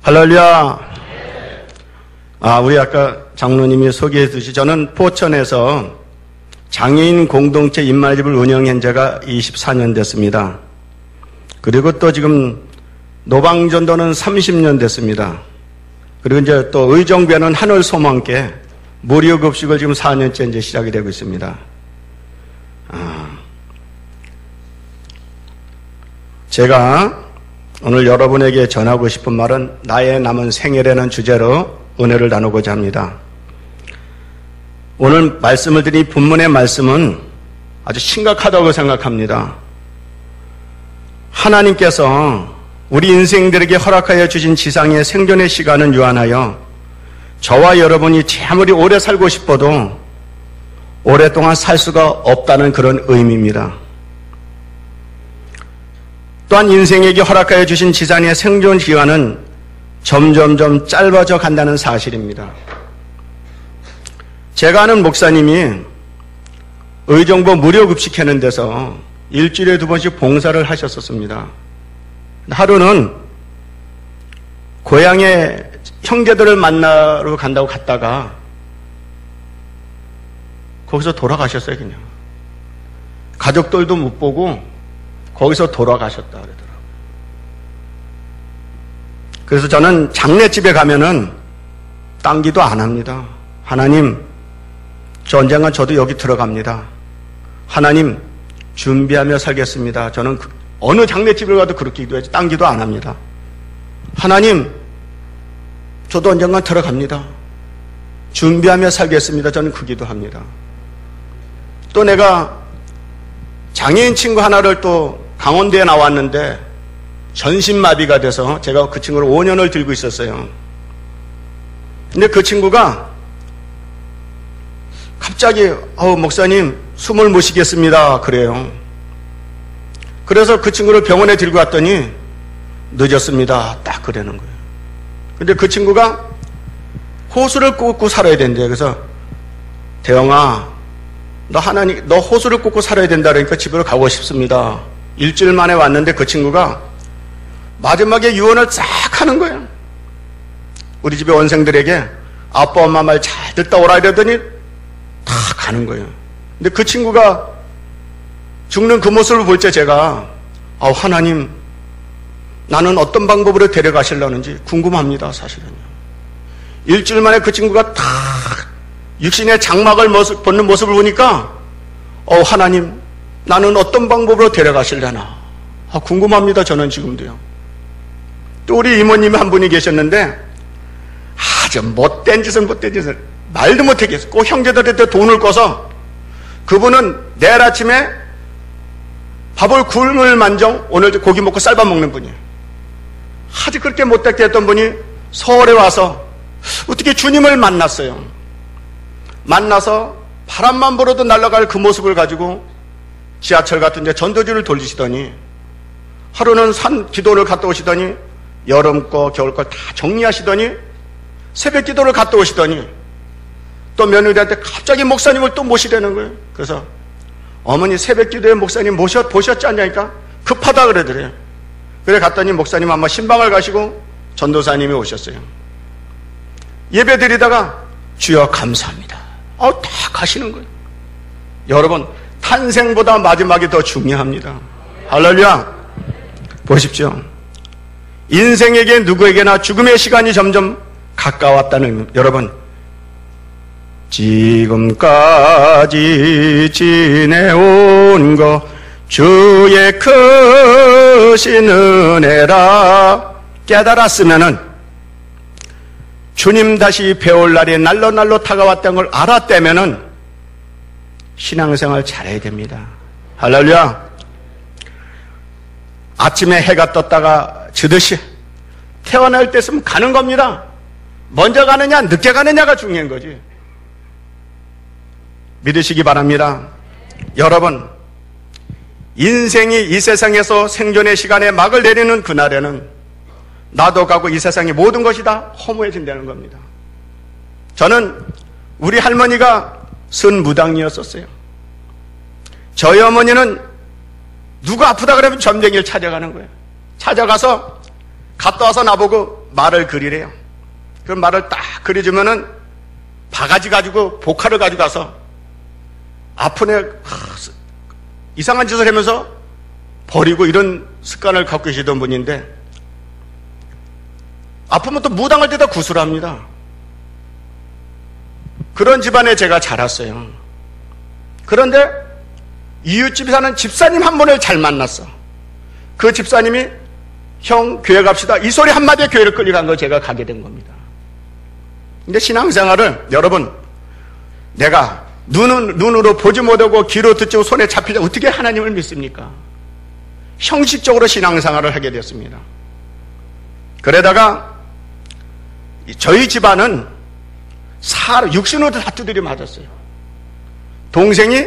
할렐루야. 우리 아까 장로님이 소개해 주시, 저는 포천에서 장애인 공동체 입마집을 운영한 지가 24년 됐습니다. 그리고 또 지금 노방전도는 30년 됐습니다. 그리고 이제 또 의정부에는 하늘소망께 무료급식을 지금 4년째 이제 시작이 되고 있습니다. 제가 오늘 여러분에게 전하고 싶은 말은 나의 남은 생애라는 주제로 은혜를 나누고자 합니다. 오늘 말씀을 드린 본문의 말씀은 아주 심각하다고 생각합니다. 하나님께서 우리 인생들에게 허락하여 주신 지상의 생존의 시간은 유한하여 저와 여러분이 아무리 오래 살고 싶어도 오랫동안 살 수가 없다는 그런 의미입니다. 또한 인생에게 허락하여 주신 지상의 생존 기간은 점점점 짧아져 간다는 사실입니다. 제가 아는 목사님이 의정부 무료급식하는 데서 일주일에 2번씩 봉사를 하셨었습니다. 하루는 고향에 형제들을 만나러 간다고 갔다가 거기서 돌아가셨어요. 그냥 가족들도 못 보고 거기서 돌아가셨다 그러더라고요. 그래서 저는 장례집에 가면은 딴 기도 안 합니다. 하나님, 저 언젠간 저도 여기 들어갑니다. 하나님, 준비하며 살겠습니다. 저는 어느 장례집을 가도 그렇게 기도해야지 딴 기도 안 합니다. 하나님, 저도 언젠간 들어갑니다. 준비하며 살겠습니다. 저는 그 기도합니다. 또 내가 장애인 친구 하나를 또 강원도에 나왔는데 전신마비가 돼서 제가 그 친구를 5년을 들고 있었어요. 근데 그 친구가 갑자기 목사님 숨을 못 쉬겠습니다 그래요. 그래서 그 친구를 병원에 들고 왔더니 늦었습니다 딱 그러는 거예요. 근데 그 친구가 호수를 꽂고 살아야 된대요. 그래서 대영아, 너 호수를 꽂고 살아야 된다 그러니까 집으로 가고 싶습니다. 일주일 만에 왔는데 그 친구가 마지막에 유언을 싹 하는 거예요. 우리 집에 원생들에게 아빠 엄마 말 잘 듣다 오라 이러더니 다 가는 거예요. 근데 그 친구가 죽는 그 모습을 볼 때 제가 하나님, 나는 어떤 방법으로 데려가시려는지 궁금합니다. 사실은요. 일주일 만에 그 친구가 다 육신의 장막을 벗는 모습을 보니까 하나님, 나는 어떤 방법으로 데려가시려나 궁금합니다. 저는 지금도요. 또 우리 이모님이 한 분이 계셨는데 아주 못된 짓을 말도 못하겠어요. 꼭 형제들한테 돈을 꿔서 그분은 내일 아침에 밥을 굶을 만정 오늘 고기 먹고 쌀밥 먹는 분이에요. 아주 그렇게 못되게 했던 분이 서울에 와서 어떻게 주님을 만났어요. 만나서 바람만 불어도 날아갈 그 모습을 가지고 지하철 같은 데 전도지를 돌리시더니 하루는 산 기도를 갔다 오시더니 여름 거 겨울 거 다 정리하시더니 새벽 기도를 갔다 오시더니 또 며느리한테 갑자기 목사님을 또 모시려는 거예요. 그래서 어머니 새벽 기도에 목사님 보셨지 않냐니까 급하다 그러더래요. 그래 갔더니 목사님 아마 신방을 가시고 전도사님이 오셨어요. 예배 드리다가 주여 감사합니다. 다 가시는 거예요. 여러분, 탄생보다 마지막이 더 중요합니다. 할렐루야. 보십시오. 인생에게 누구에게나 죽음의 시간이 점점 가까웠다는, 여러분, 지금까지 지내온 거 주의 크신 은혜라 깨달았으면은 주님 다시 배울 날이 날로 다가왔다는 걸 알았다면은 신앙생활 잘해야 됩니다. 할렐루야. 아침에 해가 떴다가 지듯이 태어날 때쯤 가는 겁니다. 먼저 가느냐 늦게 가느냐가 중요한 거지. 믿으시기 바랍니다. 여러분, 인생이 이 세상에서 생존의 시간에 막을 내리는 그날에는 나도 가고 이 세상의 모든 것이 다 허무해진다는 겁니다. 저는 우리 할머니가 순무당이었었어요. 저희 어머니는 누가 아프다 그러면 점쟁이를 찾아가는 거예요. 찾아가서 갔다 와서 나보고 말을 그리래요. 그 말을 딱 그려주면은 바가지 가지고 보칼을 가지고 가서 아픈 애 이상한 짓을 하면서 버리고 이런 습관을 갖고 계시던 분인데 아프면 또 무당할 때다 구술합니다. 그런 집안에 제가 자랐어요. 그런데 이웃집에 사는 집사님 한 분을 잘 만났어. 그 집사님이 형 교회 갑시다 이 소리 한마디에 교회를 끌려간 걸 제가 가게 된 겁니다. 근데 신앙생활을 여러분 내가 눈으로 보지 못하고 귀로 듣지 못하고 손에 잡히지 어떻게 하나님을 믿습니까? 형식적으로 신앙생활을 하게 됐습니다. 그러다가 저희 집안은 육신으로 다 두드려 맞았어요. 동생이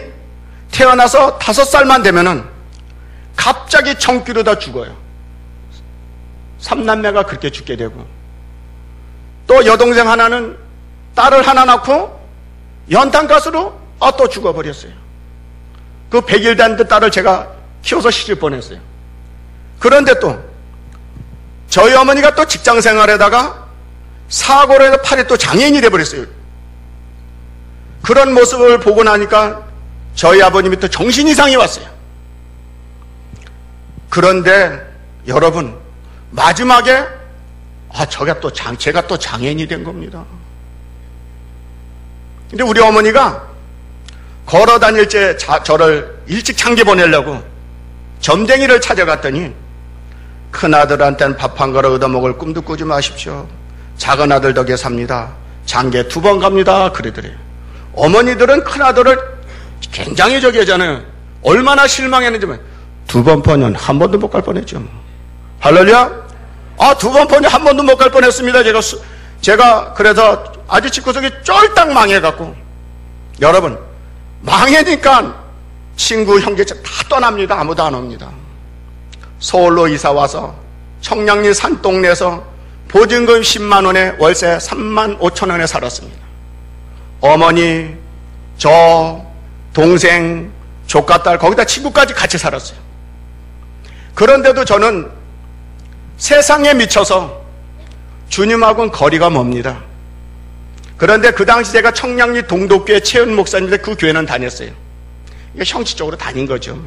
태어나서 5살만 되면은 갑자기 정기로 다 죽어요. 3남매가 그렇게 죽게 되고 또 여동생 하나는 딸을 하나 낳고 연탄가스로 또 죽어버렸어요. 그 100일 된 그 딸을 제가 키워서 시집 보냈어요. 그런데 또 저희 어머니가 또 직장생활에다가 사고로 해서 팔이 또 장애인이 돼버렸어요. 그런 모습을 보고 나니까 저희 아버님이 또 정신이상이 왔어요. 그런데 여러분 마지막에 제가 또 장애인이 된 겁니다. 근데 우리 어머니가 걸어 다닐 때 저를 일찍 장기 보내려고 점쟁이를 찾아갔더니 큰아들한테는 밥 한 그릇 얻어먹을 꿈도 꾸지 마십시오. 작은 아들 덕에 삽니다. 장계 2번 갑니다. 그러더래요. 어머니들은 큰아들을 굉장히 저기 하잖아요. 얼마나 실망했는지 2번 번은 한 번도 못 갈 뻔했죠. 할렐루야. 2번 번이 한 번도 못 갈 뻔했습니다. 제가 그래서 아주 집구석이 쫄딱 망해갖고 여러분 망해니까 친구 형제 다 떠납니다. 아무도 안 옵니다. 서울로 이사와서 청량리 산동네에서 보증금 10만 원에 월세 3만 5천 원에 살았습니다. 어머니, 저, 동생, 조카딸 거기다 친구까지 같이 살았어요. 그런데도 저는 세상에 미쳐서 주님하고는 거리가 멉니다. 그런데 그 당시 제가 청량리 동독교회 최은 목사님인데 그 교회는 다녔어요. 이게 형식적으로 다닌 거죠.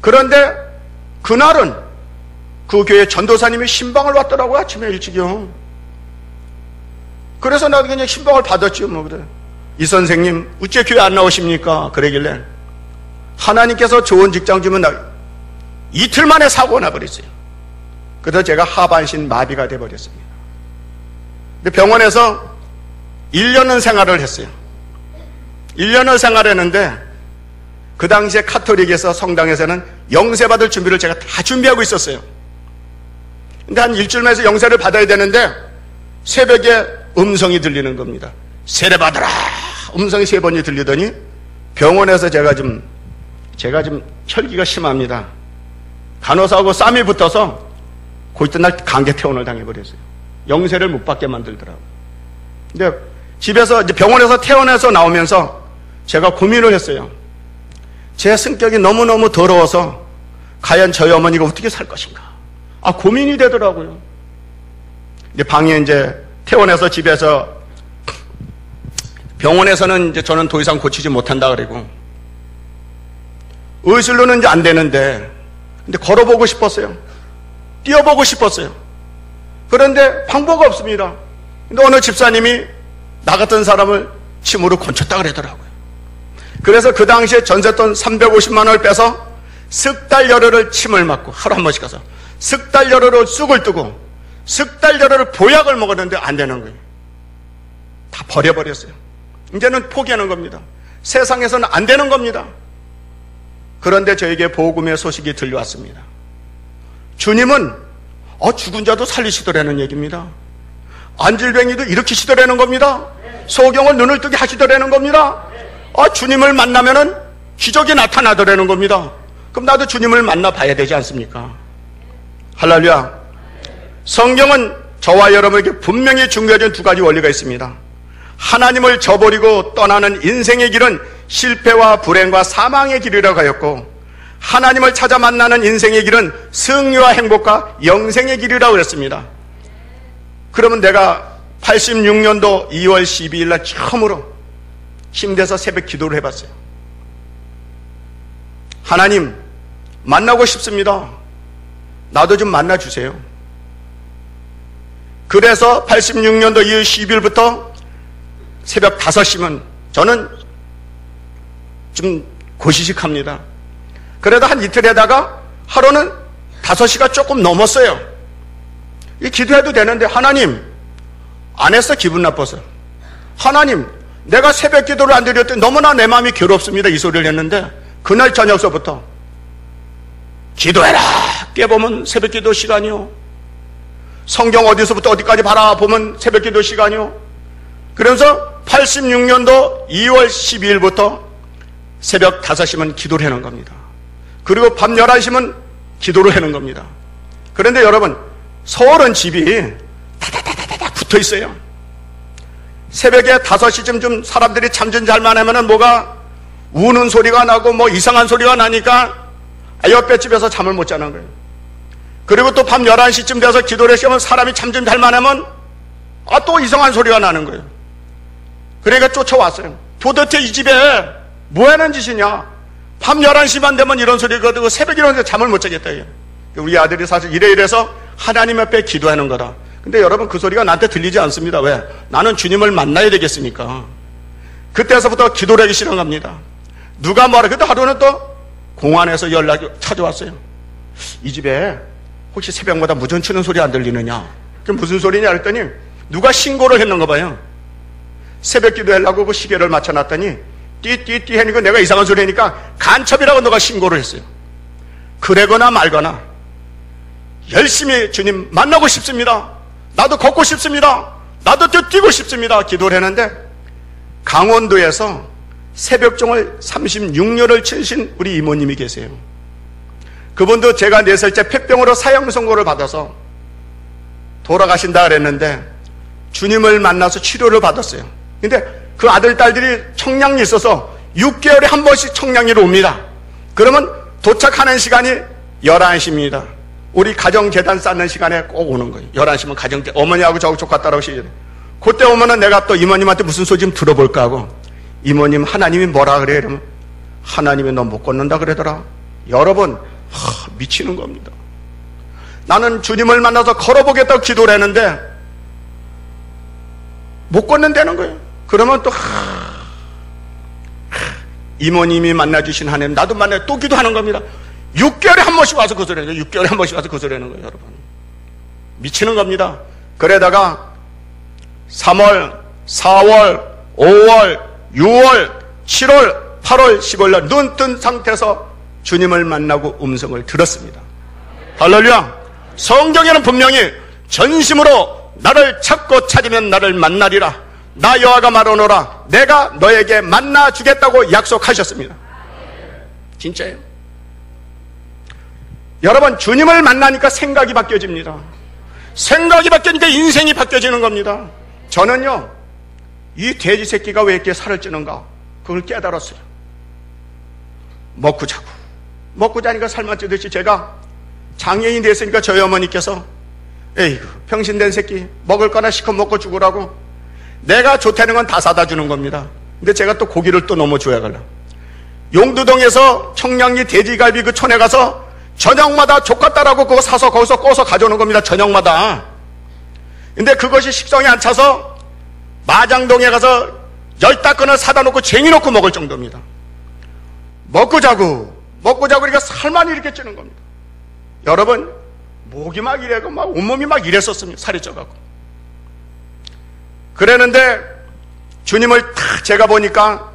그런데 그날은 그 교회 전도사님이 신방을 왔더라고요. 아침에 일찍이요. 그래서 나도 그냥 신방을 받았죠. 그래. 이 선생님 어째 교회 안 나오십니까? 그러길래 하나님께서 좋은 직장 주면 이틀 만에 사고가 나버렸어요. 그래서 제가 하반신 마비가 돼버렸습니다. 근데 병원에서 1년은 생활을 했어요. 1년을 생활했는데 그 당시에 카톨릭에서 성당에서는 영세 받을 준비를 제가 다 준비하고 있었어요. 근데 한 일주일만 해서 영세를 받아야 되는데 새벽에 음성이 들리는 겁니다. 세례 받으라! 음성이 3번이 들리더니 병원에서 제가 좀 혈기가 심합니다. 간호사하고 쌈이 붙어서 그 이튿날 강제 퇴원을 당해버렸어요. 영세를 못 받게 만들더라고요. 근데 집에서 이제 병원에서 퇴원해서 나오면서 제가 고민을 했어요. 제 성격이 너무너무 더러워서 과연 저희 어머니가 어떻게 살 것인가. 고민이 되더라고요. 이제 방에 이제 퇴원해서 집에서 병원에서는 이제 저는 더 이상 고치지 못한다 그러고 의술로는 이제 안 되는데 근데 걸어보고 싶었어요. 뛰어보고 싶었어요. 그런데 방법이 없습니다. 근데 어느 집사님이 나 같은 사람을 침으로 건쳤다 그러더라고요. 그래서 그 당시에 전세돈 350만 원을 빼서 석 달 열흘을 침을 맞고 하루 한 번씩 가서 석 달 열흘을 쑥을 뜨고 석 달 열흘을 보약을 먹었는데 안 되는 거예요. 다 버려버렸어요. 이제는 포기하는 겁니다. 세상에서는 안 되는 겁니다. 그런데 저에게 복음의 소식이 들려왔습니다. 주님은 죽은 자도 살리시더라는 얘기입니다. 안질뱅이도 일으키시더라는 겁니다. 소경을 눈을 뜨게 하시더라는 겁니다. 주님을 만나면은 기적이 나타나더라는 겁니다. 그럼 나도 주님을 만나봐야 되지 않습니까? 할렐루야. 성경은 저와 여러분에게 분명히 중요해진 2가지 원리가 있습니다. 하나님을 저버리고 떠나는 인생의 길은 실패와 불행과 사망의 길이라고 하였고 하나님을 찾아 만나는 인생의 길은 승리와 행복과 영생의 길이라고 했습니다. 그러면 내가 86년도 2월 12일 날 처음으로 침대에서 새벽 기도를 해봤어요. 하나님, 만나고 싶습니다. 나도 좀 만나주세요. 그래서 86년도 2월 12일부터 새벽 5시면 저는 좀 고시식합니다. 그래도 한 이틀에다가 하루는 5시가 조금 넘었어요. 이 기도해도 되는데 하나님, 안 했어. 기분 나빠서. 하나님, 내가 새벽 기도를 안 드렸더니 너무나 내 마음이 괴롭습니다. 이 소리를 했는데 그날 저녁서부터 기도해라. 깨보면 새벽 기도 시간이요. 성경 어디서부터 어디까지 바라보면 새벽 기도 시간이요. 그러면서 86년도 2월 12일부터 새벽 5시면 기도를 하는 겁니다. 그리고 밤 11시면 기도를 하는 겁니다. 그런데 여러분, 서울은 집이 다다다다다 붙어 있어요. 새벽에 5시쯤 좀 사람들이 잠 좀 잘만 하면은 뭐가 우는 소리가 나고 뭐 이상한 소리가 나니까 옆에 집에서 잠을 못 자는 거예요. 그리고 또 밤 11시쯤 돼서 기도를 시작하면 사람이 잠 좀 잘만 하면 또 이상한 소리가 나는 거예요. 그러니까 쫓아왔어요. 도대체 이 집에 뭐 하는 짓이냐? 밤 11시만 되면 이런 소리가 들고 새벽 일어나서 잠을 못 자겠다. 우리 아들이 사실 이래서 하나님 앞에 기도하는 거다. 근데 여러분, 그 소리가 나한테 들리지 않습니다. 왜? 나는 주님을 만나야 되겠으니까. 그때서부터 기도를 하기 시작한 겁니다. 누가 뭐라. 그때 하루는 또 공안에서 연락이 찾아왔어요. 이 집에 혹시 새벽마다 무전 치는 소리 안 들리느냐? 그게 무슨 소리냐 했더니 누가 신고를 했는가 봐요. 새벽 기도하려고 그 시계를 맞춰놨더니 띠띠띠 하니까 내가 이상한 소리 하니까 간첩이라고 너가 신고를 했어요. 그러거나 말거나 열심히 주님 만나고 싶습니다. 나도 걷고 싶습니다. 나도 뛰고 싶습니다. 기도를 했는데 강원도에서 새벽종을 36년을 치신 우리 이모님이 계세요. 그분도 제가 4살째 폐병으로 사형 선고를 받아서 돌아가신다 그랬는데 주님을 만나서 치료를 받았어요. 근데 그 아들, 딸들이 청량리 있어서 6개월에 한 번씩 청량리로 옵니다. 그러면 도착하는 시간이 11시입니다. 우리 가정 재단 쌓는 시간에 꼭 오는 거예요. 11시면 가정 어머니하고 저 조카 딸하고 시절. 그때 오면은 내가 또 이모님한테 무슨 소리 좀 들어볼까 하고, 이모님 하나님이 뭐라 그래? 이러면 하나님이 너 못 걷는다 그러더라. 여러분, 미치는 겁니다. 나는 주님을 만나서 걸어보겠다고 기도를 했는데 못 걷는다는 거예요. 그러면 또 이모님이 만나주신 하나님 나도 만나요. 또 기도하는 겁니다. 6개월에 한 번씩 와서 그 소리 하는 거예요. 6개월에 한 번씩 와서 그 소리 하는 거예요. 여러분, 미치는 겁니다. 그러다가 3월, 4월, 5월, 6월, 7월, 8월, 10월 날 눈 뜬 상태에서 주님을 만나고 음성을 들었습니다. 할렐루야. 성경에는 분명히 전심으로 나를 찾고 찾으면 나를 만나리라. 나 여호와가 말하노라. 내가 너에게 만나 주겠다고 약속하셨습니다. 진짜예요. 여러분, 주님을 만나니까 생각이 바뀌어집니다. 생각이 바뀌니까 인생이 바뀌어지는 겁니다. 저는요, 이 돼지 새끼가 왜 이렇게 살을 찌는가 그걸 깨달았어요. 먹고 자고 먹고 자니까 살만 찌듯이 제가 장애인이 됐으니까 저희 어머니께서 에이구 병신된 새끼 먹을 거나 시커 먹고 죽으라고 내가 좋다는 건 다 사다 주는 겁니다. 근데 제가 또 고기를 또 너무 좋아해가려 용두동에서 청량리 돼지갈비 그 촌에 가서 저녁마다 족같다라고 그거 사서 거기서 꺼서 가져오는 겁니다. 저녁마다. 근데 그것이 식성이 안 차서 마장동에 가서 15건을 사다 놓고 쟁이 놓고 먹을 정도입니다. 먹고 자고 그러니까 살만 이렇게 찌는 겁니다. 여러분, 목이 막 이래고 막 온몸이 막 이랬었습니다. 살이 쪄갖고. 그랬는데 주님을 딱 제가 보니까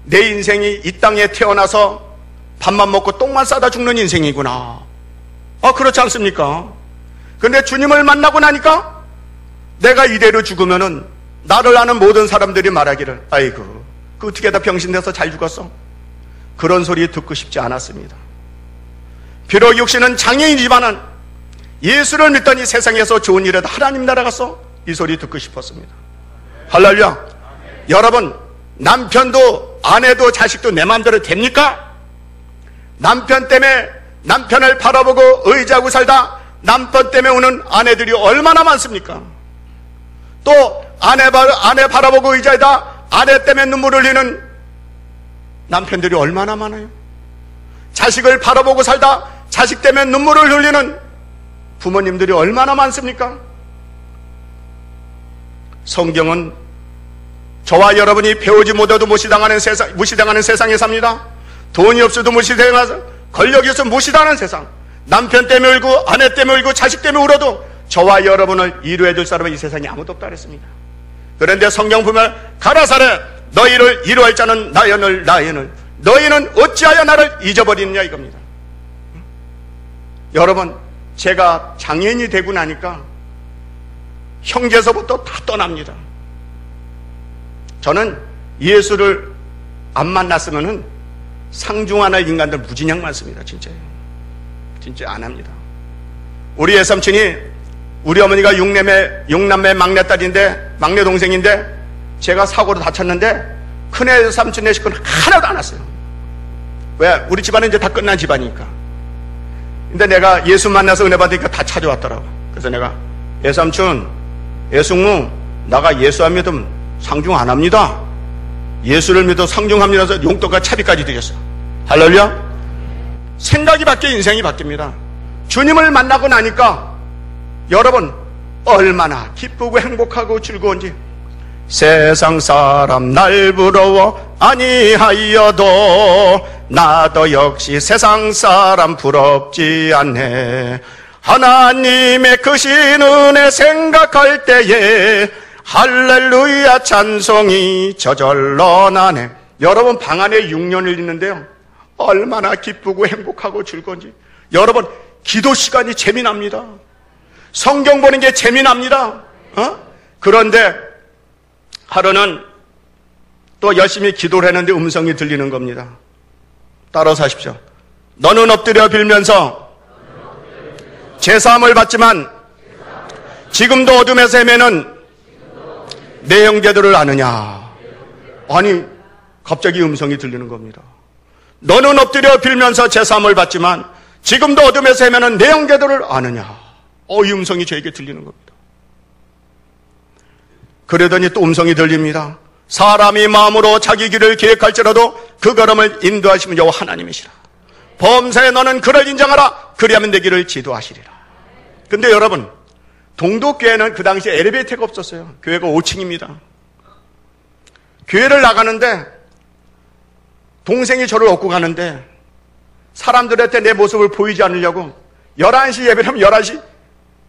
내 인생이 이 땅에 태어나서 밥만 먹고 똥만 싸다 죽는 인생이구나. 그렇지 않습니까? 근데 주님을 만나고 나니까 내가 이대로 죽으면은 나를 아는 모든 사람들이 말하기를 아이고 그 어떻게 다 병신돼서 잘 죽었어? 그런 소리 듣고 싶지 않았습니다. 비록 육신은 장애인이지만은 예수를 믿더니 세상에서 좋은 일에도 하나님 나라 갔어? 이 소리 듣고 싶었습니다. 할렐루야. 여러분, 남편도 아내도 자식도 내 마음대로 됩니까? 남편 때문에 남편을 바라보고 의지하고 살다 남편 때문에 오는 아내들이 얼마나 많습니까? 또 아내 바라보고 의자에다 아내 때문에 눈물 흘리는 남편들이 얼마나 많아요. 자식을 바라보고 살다 자식 때문에 눈물을 흘리는 부모님들이 얼마나 많습니까? 성경은 저와 여러분이 배우지 못해도 무시당하는 세상에 삽니다. 돈이 없어도 무시당하고, 권력이 없어도 무시당하는 세상. 남편 때문에 울고 아내 때문에 울고 자식 때문에 울어도 저와 여러분을 이루어 줄 사람은 이 세상에 아무도 없다 그랬습니다. 그런데 성경 보면 가라사대 너희를 이루할 자는 나연을 너희는 어찌하여 나를 잊어버리느냐 이겁니다. 여러분, 제가 장애인이 되고 나니까 형제서부터 다 떠납니다. 저는 예수를 안 만났으면은 상중하는 인간들 무진장 많습니다. 진짜요. 진짜 안 합니다. 우리 외삼촌이 우리 어머니가 육남매 막내딸인데, 막내 동생인데, 제가 사고로 다쳤는데, 큰애 삼촌 내 식구는 하나도 안 왔어요. 왜? 우리 집안은 이제 다 끝난 집안이니까. 근데 내가 예수 만나서 은혜 받으니까 다 찾아왔더라고. 그래서 내가, 애삼촌, 애숙무, 나가 예수 안 믿으면 상중 안 합니다. 예수를 믿어 상중합니다. 해서 용돈과 차비까지 드렸어. 할렐루야? 생각이 바뀌어 인생이 바뀝니다. 주님을 만나고 나니까 여러분 얼마나 기쁘고 행복하고 즐거운지. 세상 사람 날 부러워 아니하여도 나도 역시 세상 사람 부럽지 않네. 하나님의 크신 은혜 생각할 때에 할렐루야 찬송이 저절로 나네. 여러분 방 안에 6년을 있는데요, 얼마나 기쁘고 행복하고 즐거운지. 여러분 기도 시간이 재미납니다. 성경 보는 게 재미납니다. 그런데 하루는 또 열심히 기도를 했는데 음성이 들리는 겁니다. 따라서 하십시오. 너는 엎드려 빌면서 제사함을 받지만 지금도 어둠에서 헤매는 내 형제들을 아느냐. 아니 갑자기 음성이 들리는 겁니다. 너는 엎드려 빌면서 제사함을 받지만 지금도 어둠에서 헤매는 내 형제들을 아느냐. 이 음성이 저에게 들리는 겁니다. 그러더니 또 음성이 들립니다. 사람이 마음으로 자기 길을 계획할지라도 그 걸음을 인도하시면 여호와 하나님이시라. 범사에 너는 그를 인정하라. 그리하면 내 길을 지도하시리라. 근데 여러분, 동독교회는 그 당시에 엘리베이터가 없었어요. 교회가 5층입니다. 교회를 나가는데 동생이 저를 업고 가는데 사람들한테 내 모습을 보이지 않으려고 11시 예배하면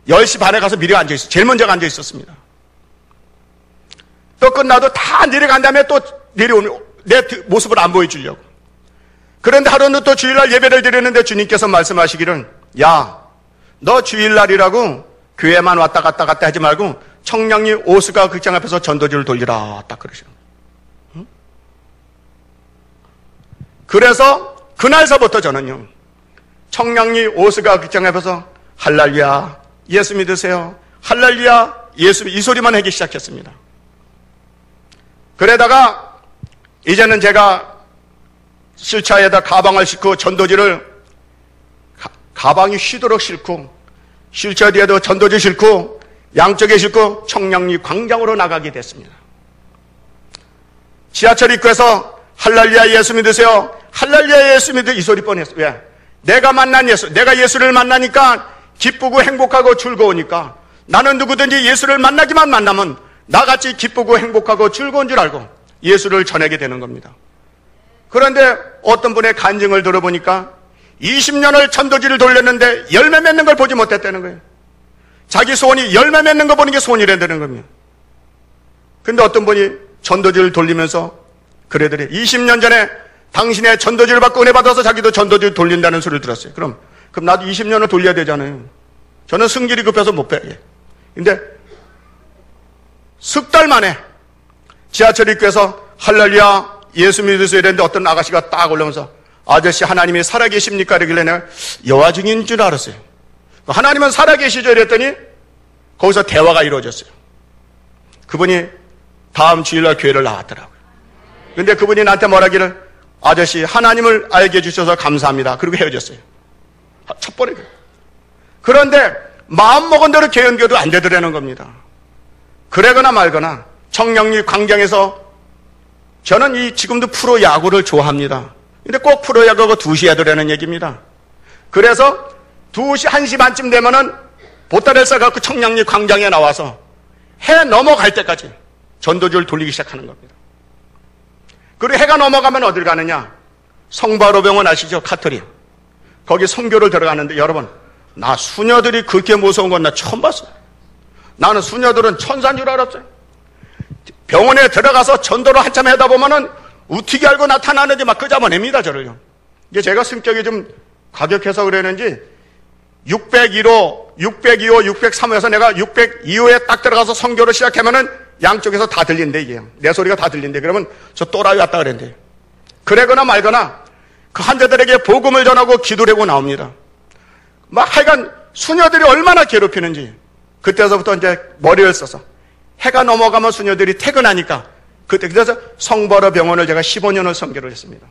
10시 반에 가서 미리 앉아있어요. 제일 먼저 앉아있었습니다. 또 끝나도 다 내려간 다음에 또 내려오면 내 모습을 안 보여주려고. 그런데 하루는 또 주일날 예배를 드리는데 주님께서 말씀하시기를, 야, 너 주일날이라고 교회만 왔다 갔다 하지 말고 청량리 오스가 극장 앞에서 전도지를 돌리라. 딱 그러시는 거예요. 그래서 그날서부터 저는요, 청량리 오스가 극장 앞에서 할렐루야 예수 믿으세요, 할렐루야 예수, 이 소리만 하기 시작했습니다. 그러다가 이제는 제가 실차에다 가방을 싣고 전도지를 가방이 쉬도록 싣고 실차 뒤에도 전도지 싣고 양쪽에 싣고 청량리 광장으로 나가게 됐습니다. 지하철 입구에서 할렐루야 예수 믿으세요, 할렐루야 예수 믿으세요 이 소리 뻔했어요. 왜? 내가 만난 예수, 내가 예수를 만나니까 기쁘고 행복하고 즐거우니까 나는 누구든지 예수를 만나기만 만나면 나같이 기쁘고 행복하고 즐거운 줄 알고 예수를 전하게 되는 겁니다. 그런데 어떤 분의 간증을 들어보니까 20년을 전도지를 돌렸는데 열매 맺는 걸 보지 못했다는 거예요. 자기 소원이 열매 맺는 거 보는 게 소원이란다는 겁니다. 근데 어떤 분이 전도지를 돌리면서 그래더래. 20년 전에 당신의 전도지를 받고 은혜 받아서 자기도 전도지를 돌린다는 소리를 들었어요. 그럼 나도 20년을 돌려야 되잖아요. 저는 승질이 급해서 못 빼요. 근데 석 달 만에 지하철 입구에서 할렐루야 예수 믿으세요 이랬는데 어떤 아가씨가 딱 올라오면서 아저씨 하나님이 살아계십니까? 이러길래 내가 여화 중인 줄 알았어요. 하나님은 살아계시죠? 이랬더니 거기서 대화가 이루어졌어요. 그분이 다음 주일날 교회를 나왔더라고요. 근데 그분이 나한테 뭐라기를, 아저씨 하나님을 알게 해주셔서 감사합니다. 그리고 헤어졌어요. 첫 번에. 그런데 마음 먹은 대로 개연교도 안 되더라는 겁니다. 그러거나 말거나 청량리 광장에서 저는 지금도 프로야구를 좋아합니다. 근데 꼭 프로야구가 2시에 하더라는 얘기입니다. 그래서 2시, 1시 반쯤 되면은 보따리를 싸갖고 청량리 광장에 나와서 해 넘어갈 때까지 전도지를 돌리기 시작하는 겁니다. 그리고 해가 넘어가면 어딜 가느냐? 성바로병원 아시죠? 카톨릭. 거기 선교를 들어가는데 여러분, 나 수녀들이 그렇게 무서운 건 나 처음 봤어요. 나는 수녀들은 천사인 줄 알았어요. 병원에 들어가서 전도를 한참 하다 보면은 우티기 알고 나타나는지 막 끄잡아냅니다, 저를요. 이게 제가 성격이 좀 과격해서 그랬는지 601호, 602호, 603호에서 내가 602호에 딱 들어가서 선교를 시작하면은 양쪽에서 다 들린대, 이게. 내 소리가 다 들린대. 그러면 저 또라이 왔다 그랬는데. 그러거나 말거나 그 환자들에게 복음을 전하고 기도를 하고 나옵니다. 막 하여간 수녀들이 얼마나 괴롭히는지 그때서부터 이제 머리를 써서 해가 넘어가면 수녀들이 퇴근하니까 그래서 성바로 병원을 제가 15년을 선교를 했습니다.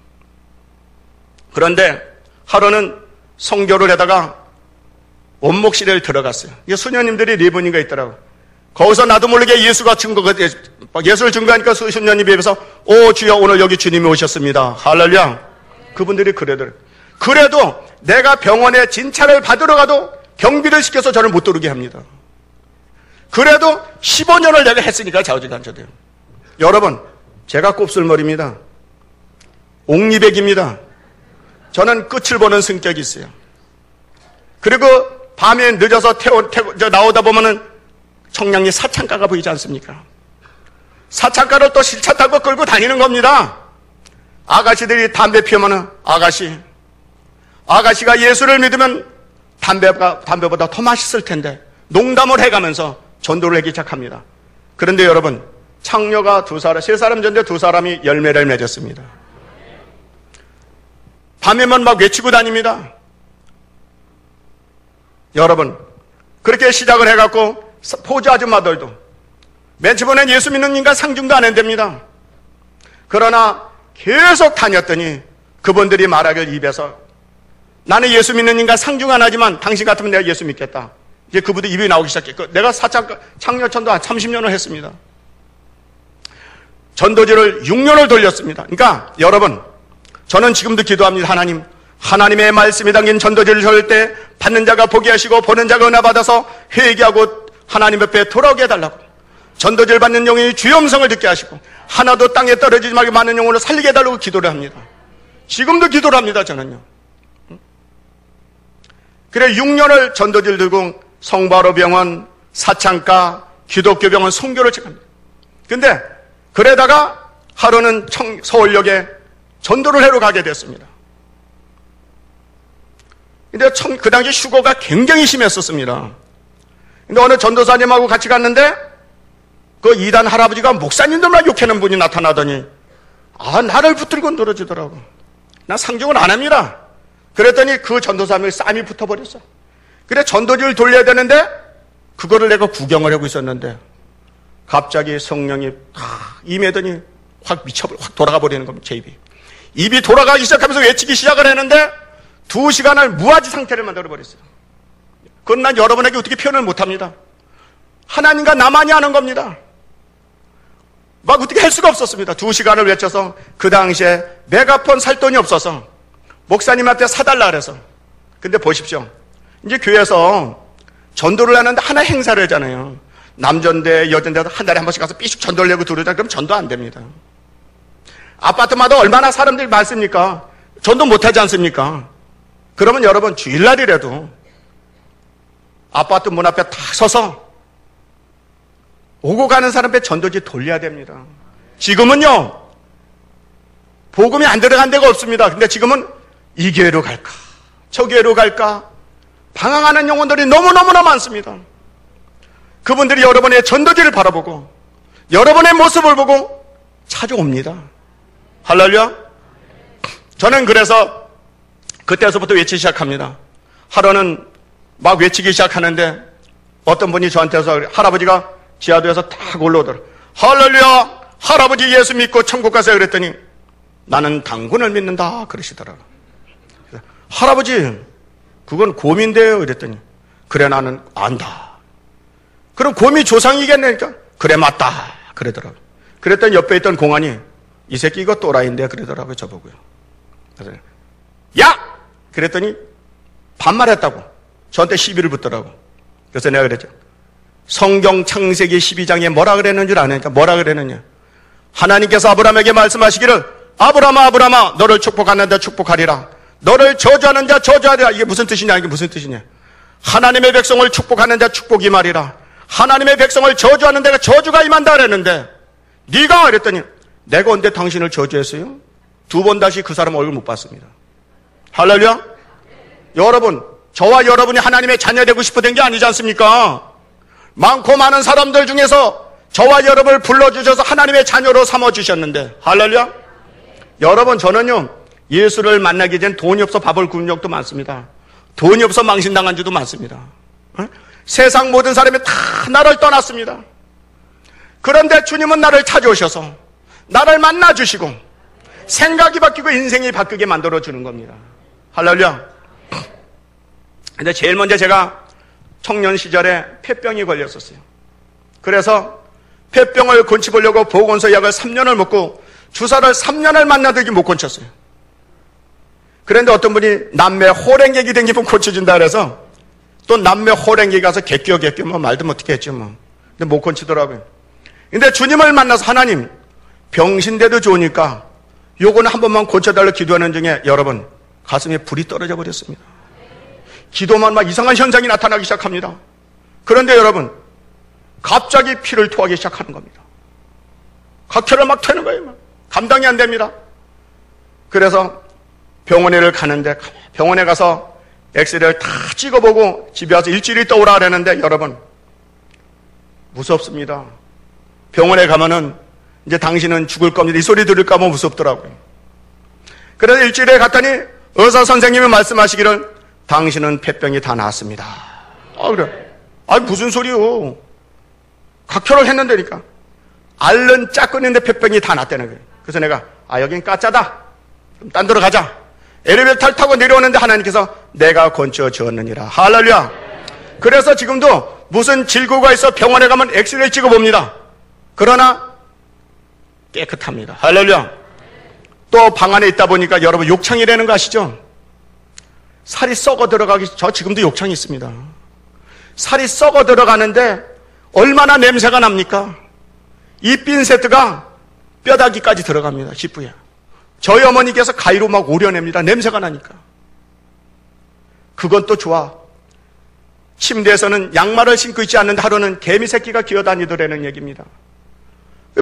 그런데 하루는 선교를 하다가 원목실에 들어갔어요. 이게 수녀님들이 4분인가 있더라고. 거기서 나도 모르게 예수를 증거하니까 수녀님이 비해서 오 주여 오늘 여기 주님이 오셨습니다. 할렐루야. 그분들이 그러더라고요. 그래도 내가 병원에 진찰을 받으러 가도 경비를 시켜서 저를 못 들어오게 합니다. 그래도 15년을 내가 했으니까 좌우지간저도요. 여러분, 제가 곱슬머리입니다. 옥리백입니다. 저는 끝을 보는 성격이 있어요. 그리고 밤에 늦어서 나오다 보면은 청량리 사창가가 보이지 않습니까? 사창가를 또 실차 타고 끌고 다니는 겁니다. 아가씨들이 담배 피우면은 아가씨가 예수를 믿으면 담배보다 더 맛있을 텐데 농담을 해가면서 전도를 하기 시작합니다. 그런데 여러분, 창녀가 3사람 전데 2사람이 열매를 맺었습니다. 밤에만 막 외치고 다닙니다. 여러분, 그렇게 시작을 해갖고 포주 아줌마들도 맨 처음엔 예수 믿는 인간 상중도 안 한답니다. 그러나 계속 다녔더니 그분들이 말하길 입에서 나는 예수 믿는 인간 상중 안 하지만 당신 같으면 내가 예수 믿겠다. 이제 그분들 입이 나오기 시작했고 내가 창녀천도 한 30년을 했습니다. 전도지를 6년을 돌렸습니다. 그러니까 여러분, 저는 지금도 기도합니다. 하나님의 말씀이 담긴 전도지를 설 때 받는 자가 보게 하시고 보는 자가 은혜 받아서 회개하고 하나님 옆에 돌아오게 해달라고. 전도지를 받는 영혼이 주의 음성을 듣게 하시고 하나도 땅에 떨어지지 말게 많은 영혼을 살리게 해달라고 기도를 합니다. 지금도 기도를 합니다, 저는요. 그래 6년을 전도지를 들고 성바로 병원, 사창가, 기독교 병원 선교를 시작합니다. 근데 그러다가 하루는 서울역에 전도를 하러 가게 됐습니다. 근데 그 당시 휴거가 굉장히 심했었습니다. 근데 어느 전도사님하고 같이 갔는데 그 이단 할아버지가 목사님들만 욕하는 분이 나타나더니 나를 붙들고 늘어지더라고. 난 상종을 안 합니다. 그랬더니 그 전도사님이 쌈이 붙어버렸어. 그래 전도지를 돌려야 되는데 그거를 내가 구경을 하고 있었는데 갑자기 성령이 임하더니 확 돌아가 버리는 겁니다. 제 입이 돌아가기 시작하면서 외치기 시작을 했는데 2시간을 무아지 상태를 만들어 버렸어요. 그건 난 여러분에게 어떻게 표현을 못합니다. 하나님과 나만이 아는 겁니다. 막 어떻게 할 수가 없었습니다. 2시간을 외쳐서 그 당시에 메가폰 살 돈이 없어서 목사님한테 사달라 그래서. 근데 보십시오. 이제 교회에서 전도를 하는데 하나 행사를 하잖아요. 남전대, 여전대도 한 달에 한 번씩 가서 삐죽 전도를 내고 들어오자. 그럼 전도 안 됩니다. 아파트마다 얼마나 사람들이 많습니까? 전도 못하지 않습니까? 그러면 여러분 주일날이라도 아파트 문 앞에 다 서서 오고 가는 사람 앞에 전도지 돌려야 됩니다. 지금은요, 복음이 안 들어간 데가 없습니다. 근데 지금은 이 교회로 갈까, 저 교회로 갈까, 방황하는 영혼들이 너무너무나 많습니다. 그분들이 여러분의 전도지를 바라보고 여러분의 모습을 보고 찾아옵니다. 할렐루야. 저는 그래서 그때서부터 외치기 시작합니다. 하루는 막 외치기 시작하는데 어떤 분이 저한테서 할아버지가 지하도에서 딱 올라오더라고요. 할렐루야, 할아버지 예수 믿고 천국 가세요. 그랬더니 나는 당군을 믿는다 그러시더라고요. 할아버지 그건 곰인데요. 그랬더니 그래 나는 안다. 그럼 곰이 조상이겠네. 그러니까 그래 맞다 그러더라고요. 그랬더니 옆에 있던 공안이 이 새끼 이거 또라이인데 그러더라고요. 저보고요. 그래서 야! 그랬더니 반말했다고 저한테 시비를 붙더라고. 그래서 내가 그랬죠. 성경 창세기 12장에 뭐라 그랬는 줄 아니까 뭐라 그랬느냐. 하나님께서 아브라함에게 말씀하시기를 아브라함아 아브라함아 너를 축복하는 자 축복하리라. 너를 저주하는 자 저주하리라. 이게 무슨 뜻이냐. 이게 무슨 뜻이냐. 하나님의 백성을 축복하는 자 축복이 말이라. 하나님의 백성을 저주하는 데가 저주가 임한다 그랬는데 네가 그랬더니 내가 언제 당신을 저주했어요? 두 번 다시 그 사람 얼굴 못 봤습니다. 할렐루야. 여러분 저와 여러분이 하나님의 자녀 되고 싶어 된 게 아니지 않습니까? 많고 많은 사람들 중에서 저와 여러분을 불러주셔서 하나님의 자녀로 삼아주셨는데 할렐루야. 여러분 저는요 예수를 만나기 전 돈이 없어 밥을 굶은 적도 많습니다. 돈이 없어 망신당한 적도 많습니다. 세상 모든 사람이 다 나를 떠났습니다. 그런데 주님은 나를 찾아오셔서 나를 만나주시고 생각이 바뀌고 인생이 바뀌게 만들어주는 겁니다. 할렐루야. 근데 제일 먼저 제가 청년 시절에 폐병이 걸렸었어요. 그래서 폐병을 고치보려고 보건소 약을 3년을 먹고 주사를 3년을 만나도 못 고쳤어요. 그런데 어떤 분이 남매 호랭객이 댕기면 고쳐준다 그래서 또 남매 호랭객 가서 개껴 뭐 말도 못하게 했죠 뭐. 근데 못 고치더라고요. 근데 주님을 만나서 하나님 병신대도 좋으니까 요거는 한 번만 고쳐달라고 기도하는 중에 여러분 가슴에 불이 떨어져 버렸습니다. 기도만 막 이상한 현상이 나타나기 시작합니다. 그런데 여러분 갑자기 피를 토하기 시작하는 겁니다. 각혈을 막 터는 거예요. 감당이 안 됩니다. 그래서 병원에를 가는데 병원에 가서 엑스레이를 다 찍어보고 집에 와서 일주일 있다 오라 그랬는데 여러분 무섭습니다. 병원에 가면은 이제 당신은 죽을 겁니다. 이 소리 들을까 봐 무섭더라고요. 그래서 일주일에 갔더니 의사 선생님이 말씀하시기를 당신은 폐병이 다 나았습니다. 그래. 무슨 소리요. 각혈을 했는데니까. 앓는 짝끊는데 폐병이 다 났다는 거예요. 그래서 내가 여긴 가짜다. 그럼 딴 데로 가자. 엘리베이터를 타고 내려오는데 하나님께서 내가 건져 주었느니라. 할렐루야. 그래서 지금도 무슨 질고가 있어 병원에 가면 엑스레이 찍어봅니다. 그러나 깨끗합니다. 할렐루야. 또 방 안에 있다 보니까 여러분 욕창이라는 거 아시죠? 살이 썩어 들어가기, 저 지금도 욕창이 있습니다. 살이 썩어 들어가는데 얼마나 냄새가 납니까? 이 핀세트가 뼈다귀까지 들어갑니다. 시부에. 저희 어머니께서 가위로 막 오려냅니다. 냄새가 나니까. 그건 또 좋아. 침대에서는 양말을 신고 있지 않는데 하루는 개미 새끼가 기어다니더라는 얘기입니다.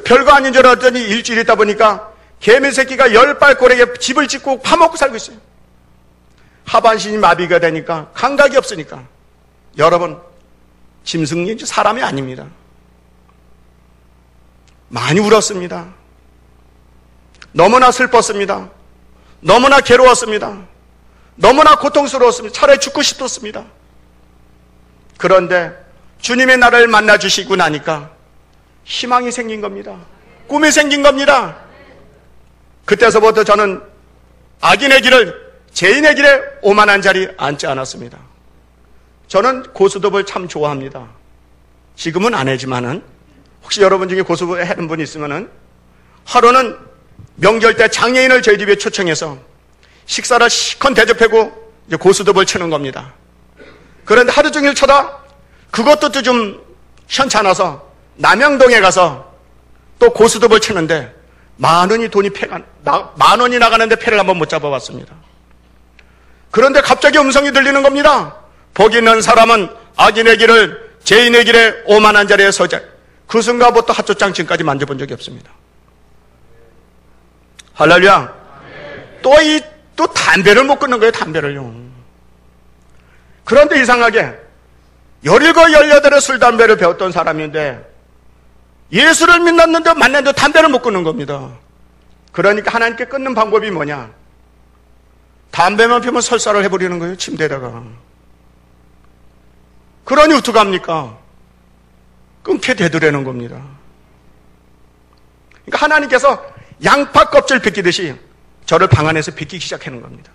별거 아닌 줄 알았더니 일주일 있다 보니까 개미 새끼가 10발꼬리에 집을 짓고 파먹고 살고 있어요. 하반신이 마비가 되니까 감각이 없으니까. 여러분 짐승이 사람이 아닙니다. 많이 울었습니다. 너무나 슬펐습니다. 너무나 괴로웠습니다. 너무나 고통스러웠습니다. 차라리 죽고 싶었습니다. 그런데 주님의 나를 만나주시고 나니까 희망이 생긴 겁니다. 꿈이 생긴 겁니다. 그때서부터 저는 악인의 길을 죄인의 길에 오만한 자리 앉지 않았습니다. 저는 고스톱을 참 좋아합니다. 지금은 안 해지만은 혹시 여러분 중에 고스톱을 하는 분이 있으면은 하루는 명절 때 장애인을 저희 집에 초청해서 식사를 시컨 대접하고 이제 고스톱을 치는 겁니다. 그런데 하루 종일 쳐다 그것도 좀 현찮아서 남영동에 가서 또 고스톱을 치는데 만 원이 나가는데 패를 한번 못 잡아봤습니다. 그런데 갑자기 음성이 들리는 겁니다. 복 있는 사람은 악인의 길을 죄인의 길에 오만한 자리에 서자. 그 순간부터 하초장 지금까지 만져본 적이 없습니다. 할렐루야. 또 담배를 못 끊는 거예요. 담배를요. 그런데 이상하게 17, 18에 술 담배를 배웠던 사람인데 예수를 믿었는데 만났는데 담배를 못 끊는 겁니다. 그러니까 하나님께 끊는 방법이 뭐냐? 담배만 피우면 설사를 해버리는 거예요. 침대에다가. 그러니 어떡합니까? 끊게 되더라는 겁니다. 그러니까 하나님께서 양파 껍질 벗기듯이 저를 방 안에서 벗기기 시작하는 겁니다.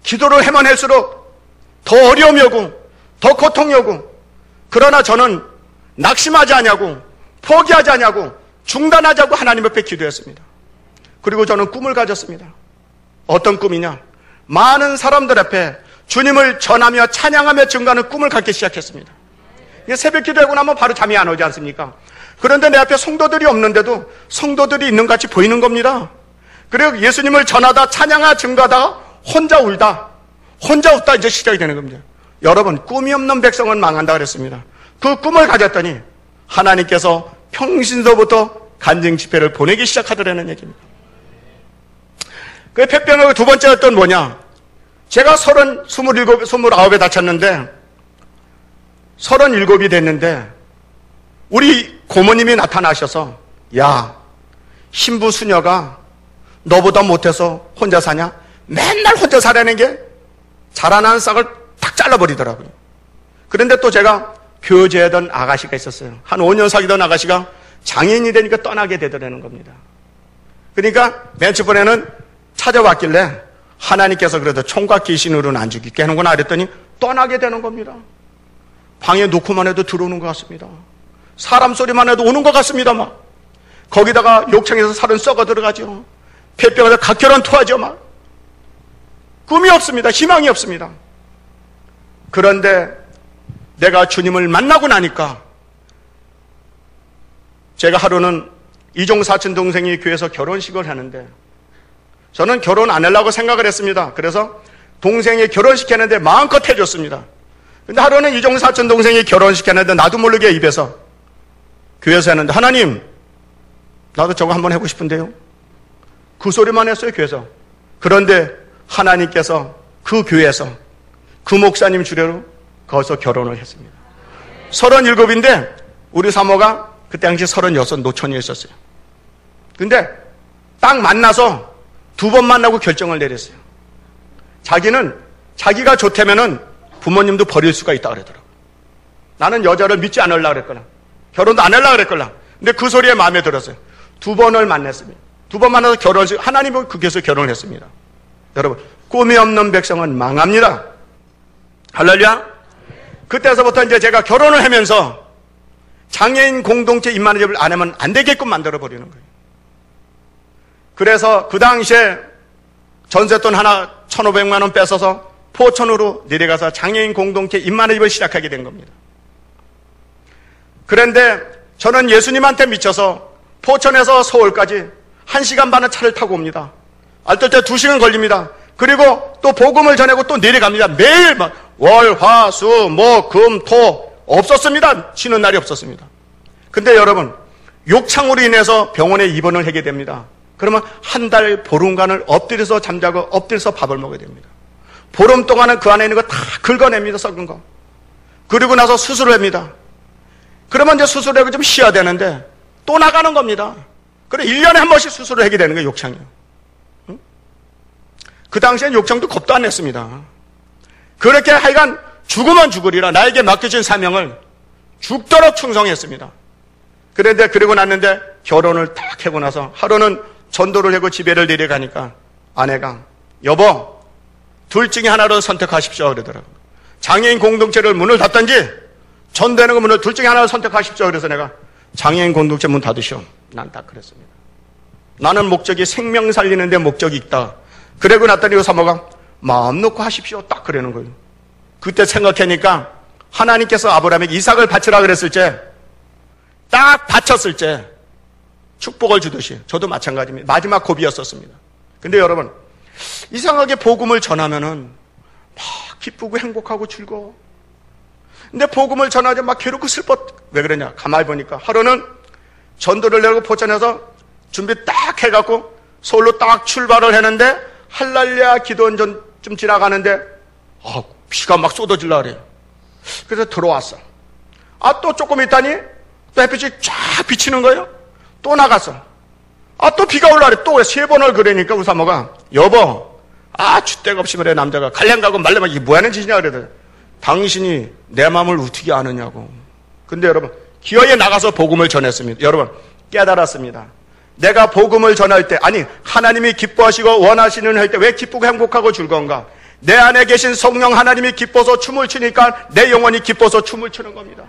기도를 해만 할수록 더 어려움이 오고 더 고통이 오고, 그러나 저는 낙심하지 않냐고, 포기하지 않냐고, 중단하지 않고 하나님 앞에 기도했습니다. 그리고 저는 꿈을 가졌습니다. 어떤 꿈이냐? 많은 사람들 앞에 주님을 전하며 찬양하며 증거하는 꿈을 갖기 시작했습니다. 새벽 기도하고 나면 바로 잠이 안 오지 않습니까? 그런데 내 앞에 성도들이 없는데도 성도들이 있는 것 같이 보이는 겁니다. 그리고 예수님을 전하다 찬양하다 증거하다가 혼자 웃다 이제 시작이 되는 겁니다. 여러분, 꿈이 없는 백성은 망한다 그랬습니다. 그 꿈을 가졌더니 하나님께서 평신도부터 간증 집회를 보내기 시작하더라는 얘기입니다. 그 폐병의 두 번째였던 뭐냐? 제가 29에 다쳤는데 37이 됐는데 우리 고모님이 나타나셔서 야, 신부 수녀가 너보다 못해서 혼자 사냐? 맨날 혼자 살라는 게 자라나는 싹을 탁 잘라버리더라고요. 그런데 또 제가 교제하던 아가씨가 있었어요. 한 5년 사귀던 아가씨가 장애인이 되니까 떠나게 되더라는 겁니다. 그러니까 맨 처음에는 찾아왔길래 하나님께서 그래도 총각 귀신으로는 안 죽이게 하는구나 그랬더니 떠나게 되는 겁니다. 방에 놓고만 해도 들어오는 것 같습니다. 사람 소리만 해도 오는 것 같습니다. 막 거기다가 욕창에서 살은 썩어 들어가죠. 폐병에서 각혈한 토하죠. 막 꿈이 없습니다. 희망이 없습니다. 그런데 내가 주님을 만나고 나니까 제가 하루는 이종 사촌 동생이 교회에서 결혼식을 하는데 저는 결혼 안 하려고 생각을 했습니다. 그래서 동생이 결혼식 했는데 마음껏 해줬습니다. 근데 하루는 이종 사촌 동생이 결혼식 했는데 나도 모르게 입에서 교회에서 했는데 하나님, 나도 저거 한번 하고 싶은데요. 그 소리만 했어요, 교회에서. 그런데 하나님께서 그 교회에서 그 목사님 주례로 거기서 결혼을 했습니다. 37인데 우리 사모가 그때 당시 36 노처녀였었어요. 근데 딱 만나서 2번 만나고 결정을 내렸어요. 자기는 자기가 좋다면은 부모님도 버릴 수가 있다 그러더라고요. 나는 여자를 믿지 않으려고 그랬거나 결혼도 안 하려고 그랬거나. 근데 그 소리에 마음에 들었어요. 2번을 만났습니다. 2번 만나서 결혼식, 하나님은 그 교회에서 결혼을 했습니다. 여러분, 꿈이 없는 백성은 망합니다. 할렐루야. 그때서부터 이제 제가 결혼을 하면서 장애인 공동체 입만회집을 안 하면 안 되게끔 만들어버리는 거예요. 그래서 그 당시에 전세돈 하나 1,500만 원 뺏어서 포천으로 내려가서 장애인 공동체 입만회집을 시작하게 된 겁니다. 그런데 저는 예수님한테 미쳐서 포천에서 서울까지 1시간 반의 차를 타고 옵니다. 어떨 때 2시간 걸립니다. 그리고 또 복음을 전하고 또 내려갑니다. 매일 막 월, 화, 수, 목, 금, 토 없었습니다. 쉬는 날이 없었습니다. 근데 여러분, 욕창으로 인해서 병원에 입원을 하게 됩니다. 그러면 한 달 보름간을 엎드려서 잠자고 엎드려서 밥을 먹어야 됩니다. 보름 동안은 그 안에 있는 거 다 긁어냅니다. 썩은 거. 그리고 나서 수술을 합니다. 그러면 이제 수술하고 좀 쉬어야 되는데 또 나가는 겁니다. 그래 1년에 한 번씩 수술을 하게 되는 거예요. 욕창이요. 응? 그 당시엔 욕창도 겁도 안 냈습니다. 그렇게 하여간 죽으면 죽으리라 나에게 맡겨진 사명을 죽도록 충성했습니다. 그런데 그러고 났는데 결혼을 딱 하고 나서 하루는 전도를 하고 집에를 내려가니까 아내가 여보 둘 중에 하나를 선택하십시오 그러더라고요. 장애인 공동체를 문을 닫든지 전도하는 거 문을 둘 중에 하나를 선택하십시오. 그래서 내가 장애인 공동체 문 닫으시오. 난 딱 그랬습니다. 나는 목적이 생명 살리는 데 목적이 있다. 그러고 났더니 그 사모가 마음 놓고 하십시오. 딱 그러는 거예요. 그때 생각하니까 하나님께서 아브라함에게 이삭을 바치라 그랬을 때 딱 바쳤을 때 축복을 주듯이 저도 마찬가지입니다. 마지막 고비였었습니다. 근데 여러분 이상하게 복음을 전하면은 막 기쁘고 행복하고 즐거워. 근데 복음을 전하자 막 괴롭고 슬퍼. 왜 그러냐? 가만히 보니까 하루는 전도를 내고 포천에서 준비 딱 해갖고 서울로 딱 출발을 했는데 할랄루야 기도원 좀 지나가는데 비가 막 쏟아질라 그래요. 그래서 들어왔어. 또 조금 있다니 또 햇빛이 쫙 비치는 거예요. 또 나갔어. 또 비가 올라 그래. 또 3번을 그러니까 우리 사모가 여보 주대가 없이 그래 남자가 갈량 가고 말려면 이게 뭐하는 짓이냐 그러더래. 당신이 내 마음을 어떻게 아느냐고. 근데 여러분 기어에 나가서 복음을 전했습니다. 여러분 깨달았습니다. 내가 복음을 전할 때 하나님이 기뻐하시고 원하시는 할 때 왜 기쁘고 행복하고 즐거운가? 내 안에 계신 성령 하나님이 기뻐서 춤을 추니까 내 영혼이 기뻐서 춤을 추는 겁니다.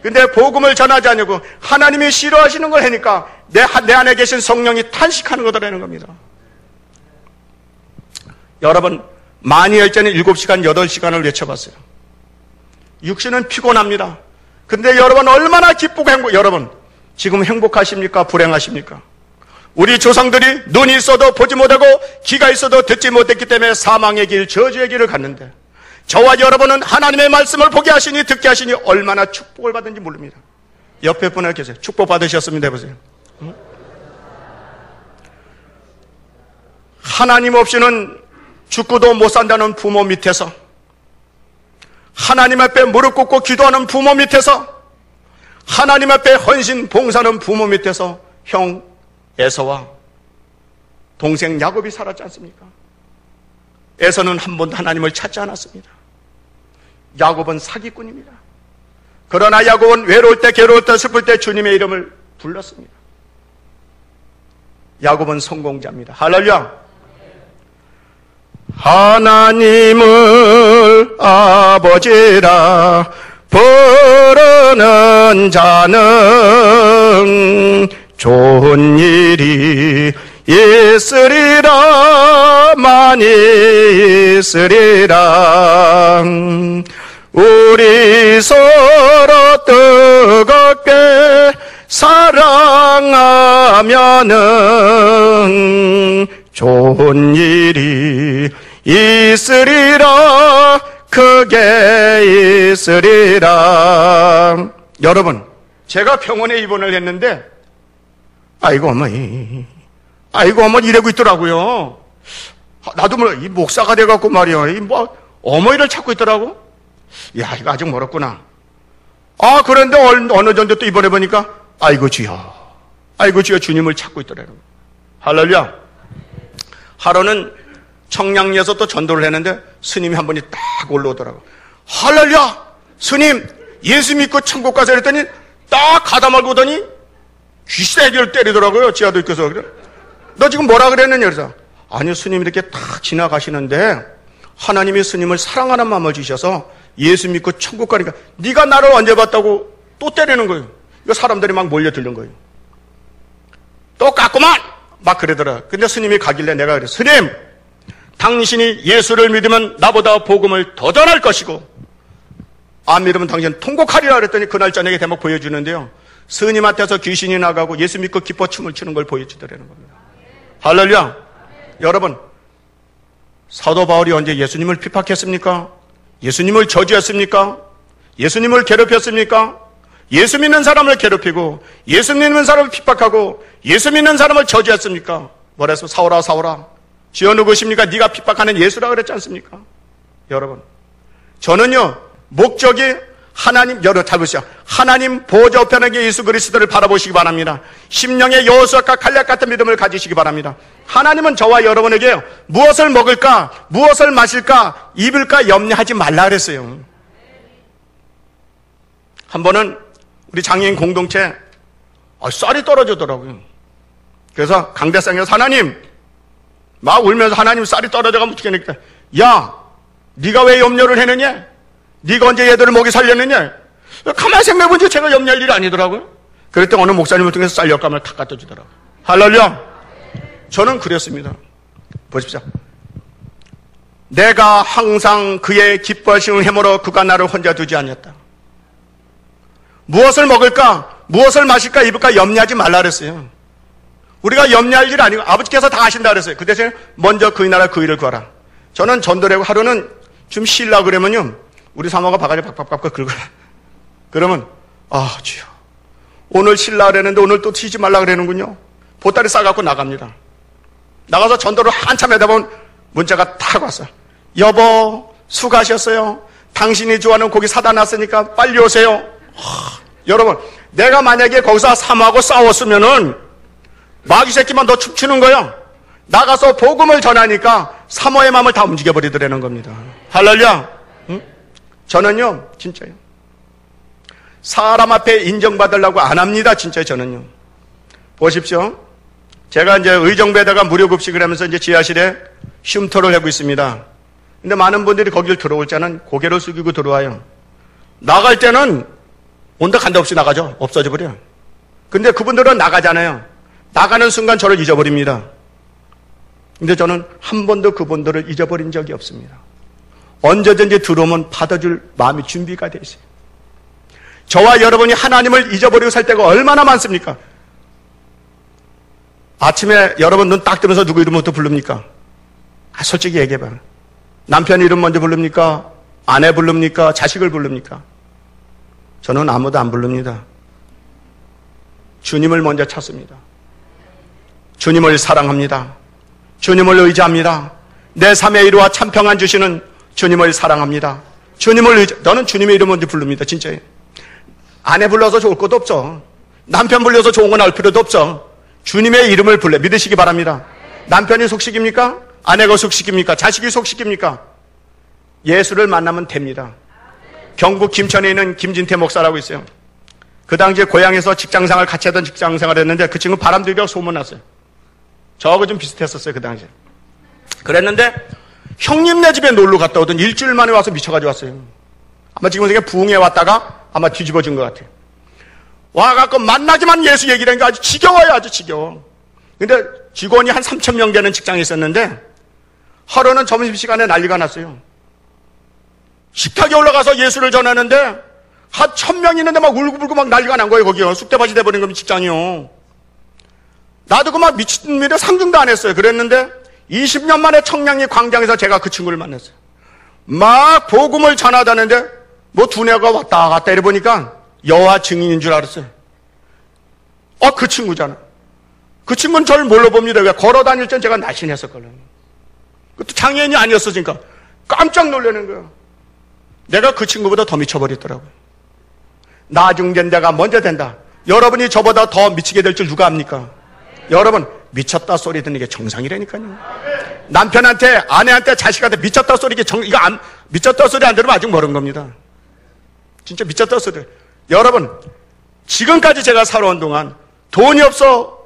근데 복음을 전하지 않고 하나님이 싫어하시는 걸 하니까 내 안에 계신 성령이 탄식하는 거다라는 겁니다. 여러분, 만이혈전에 7시간, 8시간을 외쳐봤어요. 육신은 피곤합니다. 근데 여러분 얼마나 기쁘고 여러분 지금 행복하십니까? 불행하십니까? 우리 조상들이 눈이 있어도 보지 못하고 귀가 있어도 듣지 못했기 때문에 사망의 길, 저주의 길을 갔는데 저와 여러분은 하나님의 말씀을 보게 하시니 듣게 하시니 얼마나 축복을 받은지 모릅니다. 옆에 분에 계세요. 축복 받으셨습니다. 해보세요. 하나님 없이는 죽고도 못 산다는 부모 밑에서, 하나님 앞에 무릎 꿇고 기도하는 부모 밑에서, 하나님 앞에 헌신 봉사하는 부모 밑에서 형 에서와 동생 야곱이 살았지 않습니까? 에서는 한 번도 하나님을 찾지 않았습니다. 야곱은 사기꾼입니다. 그러나 야곱은 외로울 때, 괴로울 때, 슬플 때 주님의 이름을 불렀습니다. 야곱은 성공자입니다. 할렐루야. 하나님을 아버지라 부르는 자는 좋은 일이 있으리라, 많이 있으리라. 우리 서로 뜨겁게 사랑하면은 좋은 일이 있으리라, 크게 있으리라. 여러분, 제가 병원에 입원을 했는데 아이고 어머니 이러고 있더라고요. 나도 이 목사가 돼갖고 말이야, 어머니를 찾고 있더라고. 야, 이거 아직 멀었구나. 그런데 어느 정도 또 입원해 보니까 아이고 주여 주님을 찾고 있더라고요. 할렐루야. 하루는 청량리에서 또 전도를 했는데 스님이 한 분이 딱 올라오더라고요. 할렐루야, 스님 예수 믿고 천국 가자 그랬더니 딱 가다 말고 오더니 쥐새끼를 때리더라고요. 지하도 있어서. 그래, 너 지금 뭐라 그랬느냐? 그래서 아니, 스님이 이렇게 딱 지나가시는데 하나님이 스님을 사랑하는 마음을 주셔서 예수 믿고 천국 가니까 네가 나를 언제 봤다고 또 때리는 거예요. 이거 사람들이 막 몰려들는 거예요. 똑같구만 막 그러더라. 근데 스님이 가길래 내가 그래, 스님 당신이 예수를 믿으면 나보다 복음을 더 전할 것이고 안 믿으면 당신 통곡하리라 그랬더니 그날 저녁에 대목 보여주는데요, 스님한테서 귀신이 나가고 예수 믿고 기뻐 춤을 추는 걸 보여주더라는 겁니다. 할렐루야. 여러분, 사도 바울이 언제 예수님을 핍박했습니까? 예수님을 저주했습니까? 예수님을 괴롭혔습니까? 예수 믿는 사람을 괴롭히고 예수 믿는 사람을 핍박하고 예수 믿는 사람을 저주했습니까? 뭐라 해서 사오라 주여 누구십니까? 네가 핍박하는 예수라 그랬지 않습니까? 여러분, 저는요 목적이 하나님, 여러분 잘 보시죠. 하나님 보좌 우편에 예수 그리스도를 바라보시기 바랍니다. 심령의 여호수아과 칼렙 같은 믿음을 가지시기 바랍니다. 하나님은 저와 여러분에게 무엇을 먹을까, 무엇을 마실까, 입을까 염려하지 말라 그랬어요. 한 번은 우리 장애인 공동체 쌀이 떨어지더라고요. 그래서 강대상에서 하나님 막 울면서 하나님 쌀이 떨어져가면 어떻게 하니까, 야 네가 왜 염려를 했느냐? 네가 언제 얘들을 먹이 살렸느냐? 가만히 생각해보니 제가 염려할 일이 아니더라고요. 그랬더니 어느 목사님을 통해서 쌀 엿감을 탁 갖다 주더라고요. 할렐루야. 저는 그랬습니다. 보십시오. 내가 항상 그의 기뻐하심을 헤매러 그가 나를 혼자 두지 않았다. 무엇을 먹을까, 무엇을 마실까, 입을까 염려하지 말라 그랬어요. 우리가 염려할 일 아니고 아버지께서 다 아신다 그랬어요. 그 대신에 먼저 그의 나라 그 일을 구하라. 저는 전도를 하고 하루는 좀 쉬려고 그러면요, 우리 사모가 바가지 팍팍팍 긁어라. 그러면 주여 오늘 쉬려고 그랬는데 오늘 또 쉬지 말라 그러는군요. 보따리 싸갖고 나갑니다. 나가서 전도를 한참 하다 보면 문자가 탁 왔어요. 여보 수고하셨어요. 당신이 좋아하는 고기 사다 놨으니까 빨리 오세요. 여러분, 내가 만약에 거기서 사모하고 싸웠으면은 마귀 새끼만 더 춤추는 거야. 나가서 복음을 전하니까 사모의 마음을 다 움직여버리더라는 겁니다. 할렐루야. 응? 저는요 진짜요 사람 앞에 인정받으려고 안 합니다. 진짜 저는요. 보십시오. 제가 이제 의정부에다가 무료 급식을 하면서 이제 지하실에 쉼터를 하고 있습니다. 근데 많은 분들이 거기를 들어올 때는 고개를 숙이고 들어와요. 나갈 때는 온다 간다 없이 나가죠. 없어져 버려요. 근데 그분들은 나가잖아요. 나가는 순간 저를 잊어버립니다. 근데 저는 한 번도 그분들을 잊어버린 적이 없습니다. 언제든지 들어오면 받아줄 마음이 준비가 돼 있어요. 저와 여러분이 하나님을 잊어버리고 살 때가 얼마나 많습니까? 아침에 여러분 눈 딱 뜨면서 누구 이름부터 부릅니까? 솔직히 얘기해봐요. 남편 이름 먼저 부릅니까? 아내 부릅니까? 자식을 부릅니까? 저는 아무도 안 부릅니다. 주님을 먼저 찾습니다. 주님을 사랑합니다. 주님을 의지합니다. 내 삶의 이루와 참평안 주시는 주님을 사랑합니다. 저는 주님의 이름 먼저 부릅니다. 진짜예요. 아내 불러서 좋을 것도 없죠. 남편 불러서 좋은 거 나올 필요도 없죠. 주님의 이름을 불러 믿으시기 바랍니다. 남편이 속시킵니까? 아내가 속시킵니까? 자식이 속시킵니까? 예수를 만나면 됩니다. 경북 김천에 있는 김진태 목사라고 있어요. 그 당시에 고향에서 직장생활 같이 하던 직장생활을 했는데 그 친구 바람들이라고 소문났어요. 저하고 좀 비슷했었어요. 그 당시에. 그랬는데 형님네 집에 놀러 갔다 오던 일주일 만에 와서 미쳐가지고 왔어요. 아마 지금 생각에 부흥에 왔다가 아마 뒤집어진 것 같아요. 와갖고 만나지만 예수 얘기를 하니까 아주 지겨워요. 아주 지겨워. 근데 직원이 한 3,000명 되는 직장에 있었는데 하루는 점심시간에 난리가 났어요. 식탁에 올라가서 예수를 전하는데 한 1,000명 있는데 막 울고불고 막 난리가 난 거예요. 거기요. 쑥대밭이 돼버린 겁니다. 직장이요. 나도 그 막 미친 일에 상중도 안 했어요. 그랬는데 20년 만에 청량리 광장에서 제가 그 친구를 만났어요. 막 복음을 전하다는데 뭐 두뇌가 왔다 갔다 이래 보니까 여호와 증인인 줄 알았어요. 그 친구잖아. 그 친구는 저를 뭘로 봅니다. 왜 걸어 다닐 땐 제가 날씬했었거든요. 그것도 장애인이 아니었으니까 깜짝 놀라는 거예요. 내가 그 친구보다 더 미쳐버렸더라고요. 나중된 데가 먼저 된다. 여러분이 저보다 더 미치게 될 줄 누가 압니까? 여러분 미쳤다 소리 듣는 게 정상이라니까요. 남편한테 아내한테 자식한테 미쳤다 소리 미쳤다 소리 안 들으면 아직 모르는 겁니다. 진짜 미쳤다 소리. 여러분 지금까지 제가 살아온 동안 돈이 없어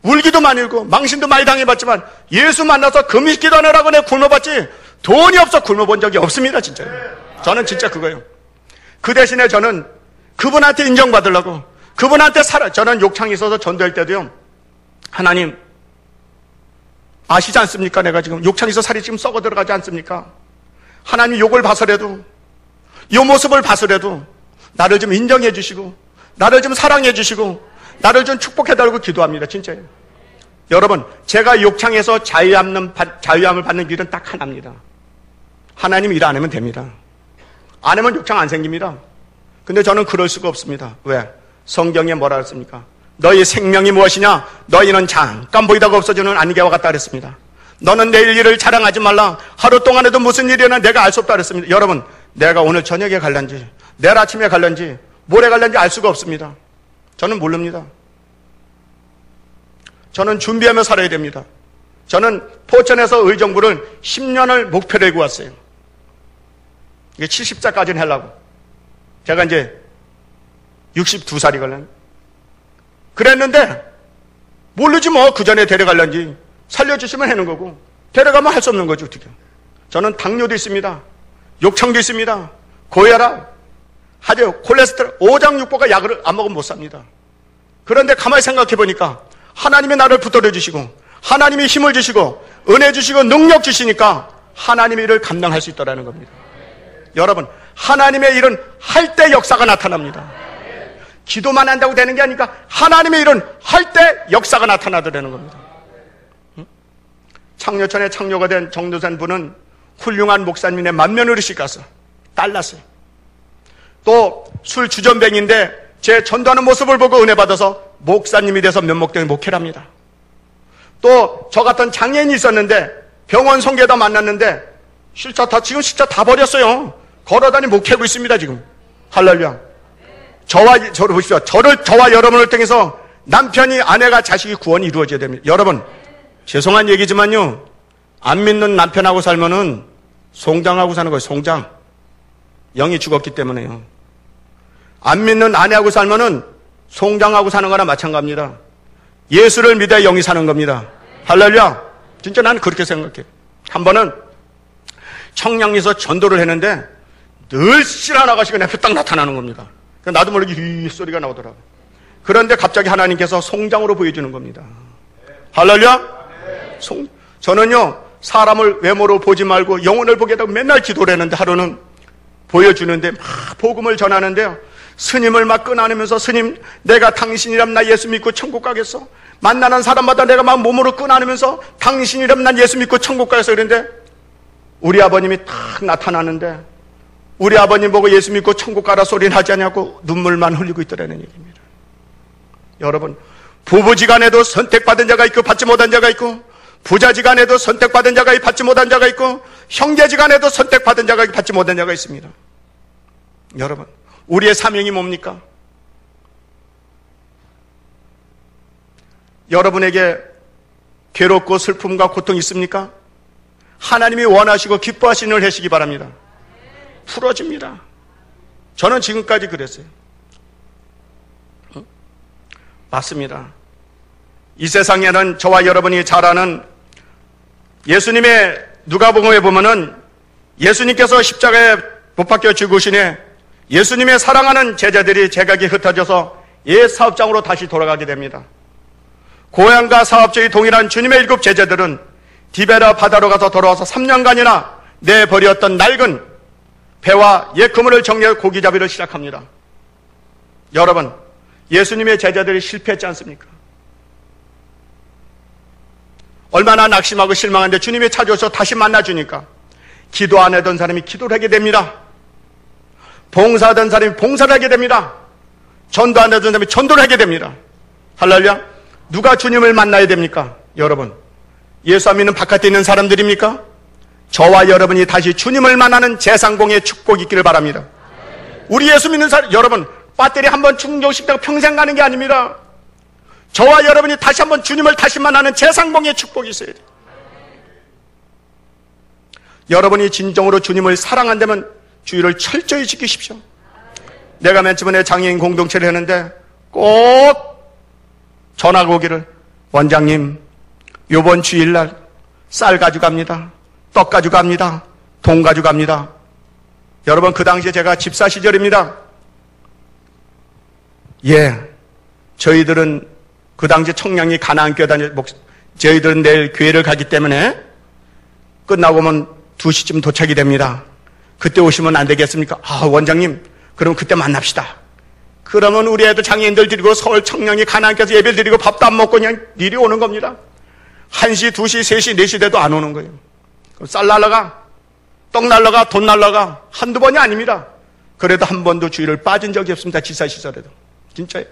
울기도 많이 울고 망신도 많이 당해봤지만 예수 만나서 금식기도 하느라고 내가 굶어봤지 돈이 없어 굶어본 적이 없습니다. 진짜요. 저는 진짜 그거예요. 그 대신에 저는 그분한테 인정받으려고 그분한테 저는 욕창이 있어서 전도할 때도요. 하나님 아시지 않습니까? 내가 지금 욕창이 있어 살이 지금 썩어 들어가지 않습니까? 하나님 욕을 봐서라도 이 모습을 봐서라도 나를 좀 인정해 주시고 나를 좀 사랑해 주시고 나를 좀 축복해 달라고 기도합니다. 진짜요. 여러분 제가 욕창에서 자유함을 받는 길은 딱 하나입니다. 하나님 일 안 하면 됩니다. 안 하면 욕창 안 생깁니다. 근데 저는 그럴 수가 없습니다. 왜? 성경에 뭐라 했습니까? 너희 생명이 무엇이냐? 너희는 잠깐 보이다가 없어지는 안개와 같다 그랬습니다. 너는 내일 일을 자랑하지 말라. 하루 동안에도 무슨 일이나 내가 알 수 없다 그랬습니다. 여러분 내가 오늘 저녁에 갈런지 내일 아침에 갈런지 모레 갈런지 알 수가 없습니다. 저는 모릅니다. 저는 준비하며 살아야 됩니다. 저는 포천에서 의정부를 10년을 목표로 해고 왔어요. 이게 70자까지는 하려고. 제가 이제 62살이거든요. 그랬는데 모르지 뭐 그 전에 데려갈런지 살려주시면 하는 거고 데려가면 할 수 없는 거죠. 어떻게. 저는 당뇨도 있습니다. 욕창도 있습니다. 고혈압, 하죠. 콜레스테롤, 오장육부가 약을 안 먹으면 못 삽니다. 그런데 가만히 생각해 보니까 하나님이 나를 붙들어 주시고 하나님이 힘을 주시고 은혜 주시고 능력 주시니까 하나님의 일을 감당할 수 있다는 겁니다. 여러분 하나님의 일은 할 때 역사가 나타납니다. 기도만 한다고 되는 게 아니라 하나님의 일은 할 때 역사가 나타나더라는 겁니다. 창녀촌에 창녀가 된 정도산 분은 훌륭한 목사님의 만면어르식 가서 딸났어요. 또 술 주전뱅인데 제 전도하는 모습을 보고 은혜 받아서 목사님이 돼서 면목동에 목회를 합니다. 또 저 같은 장애인이 있었는데 병원 송계다 만났는데 지금 실자 다 버렸어요. 걸어다니 목회하고 있습니다. 지금 할렐루야. 저를 보십시오. 저와 여러분을 통해서 남편이 아내가 자식이 구원이 이루어져야 됩니다. 여러분 죄송한 얘기지만요 안 믿는 남편하고 살면은 송장하고 사는 거예요. 송장. 영이 죽었기 때문에요. 안 믿는 아내하고 살면은 송장하고 사는 거나 마찬가지입니다. 예수를 믿어야 영이 사는 겁니다. 할렐루야. 진짜 나는 그렇게 생각해. 한 번은 청량리에서 전도를 했는데 늘 실 하나 가시고 내 앞에 딱 나타나는 겁니다. 나도 모르게 휘 소리가 나오더라고요. 그런데 갑자기 하나님께서 송장으로 보여주는 겁니다. 할렐루야? 저는요, 사람을 외모로 보지 말고 영혼을 보겠다고 맨날 기도를 했는데, 하루는 보여주는데 막 복음을 전하는데요, 스님을 막 끈안으면서, 스님, 내가 당신이라면 나 예수 믿고 천국 가겠어. 만나는 사람마다 내가 막 몸으로 끈안으면서 당신이라면 난 예수 믿고 천국 가겠어. 그런데 우리 아버님이 탁 나타나는데, 우리 아버님 보고 예수 믿고 천국 가라 소리는 하지 않냐고 눈물만 흘리고 있더라는 얘기입니다. 여러분, 부부지간에도 선택받은 자가 있고 받지 못한 자가 있고, 부자지간에도 선택받은 자가 있고 받지 못한 자가 있고, 형제지간에도 선택받은 자가 있고 받지 못한 자가 있습니다. 여러분, 우리의 사명이 뭡니까? 여러분에게 괴롭고 슬픔과 고통이 있습니까? 하나님이 원하시고 기뻐하시는 일 하시기 바랍니다. 풀어집니다. 저는 지금까지 그랬어요. 맞습니다. 이 세상에는 저와 여러분이 잘 아는 예수님의 누가복음에 보면은 예수님께서 십자가에 못 박혀 죽으시니 예수님의 사랑하는 제자들이 제각기 흩어져서 옛 사업장으로 다시 돌아가게 됩니다. 고향과 사업적이 동일한 주님의 7 제자들은 디베라 바다로 가서 돌아와서 3년간이나 내버렸던 낡은 배와 옛 그물을 정리하고 고기잡이를 시작합니다. 여러분, 예수님의 제자들이 실패했지 않습니까? 얼마나 낙심하고 실망한데 주님이 찾아오셔서 다시 만나주니까 기도 안 하던 사람이 기도를 하게 됩니다. 봉사하던 사람이 봉사를 하게 됩니다. 전도 안 하던 사람이 전도를 하게 됩니다. 할렐루야. 누가 주님을 만나야 됩니까? 여러분, 예수 안 믿는 바깥에 있는 사람들입니까? 저와 여러분이 다시 주님을 만나는 재상공의 축복이 있기를 바랍니다. 우리 예수 믿는 사람, 여러분, 배터리 한번 충전시키다가 평생 가는 게 아닙니다. 저와 여러분이 다시 한번 주님을 다시 만나는 재상공의 축복이 있어야 돼요. 여러분이 진정으로 주님을 사랑한다면 주의를 철저히 지키십시오. 내가 맨 처음에 장애인 공동체를 했는데 꼭 전화가 오기를, 원장님, 요번 주일날 쌀 가져갑니다. 떡 가져갑니다. 돈 가져갑니다. 여러분, 그 당시에 제가 집사 시절입니다. 예, 저희들은 그 당시 청량리 가나안교회 저희들은 내일 교회를 가기 때문에 끝나고 오면 2시쯤 도착이 됩니다. 그때 오시면 안 되겠습니까? 아, 원장님, 그럼 그때 만납시다. 그러면 우리 애들 장애인들 드리고 서울 청량리 가나안교회에서 예배를 드리고 밥도 안 먹고 그냥 미리 오는 겁니다. 1시, 2시, 3시, 4시 돼도 안 오는 거예요. 그럼 쌀 날라가, 떡 날라가, 돈 날라가 한두 번이 아닙니다. 그래도 한 번도 주의를 빠진 적이 없습니다. 지사 시절에도. 진짜예요.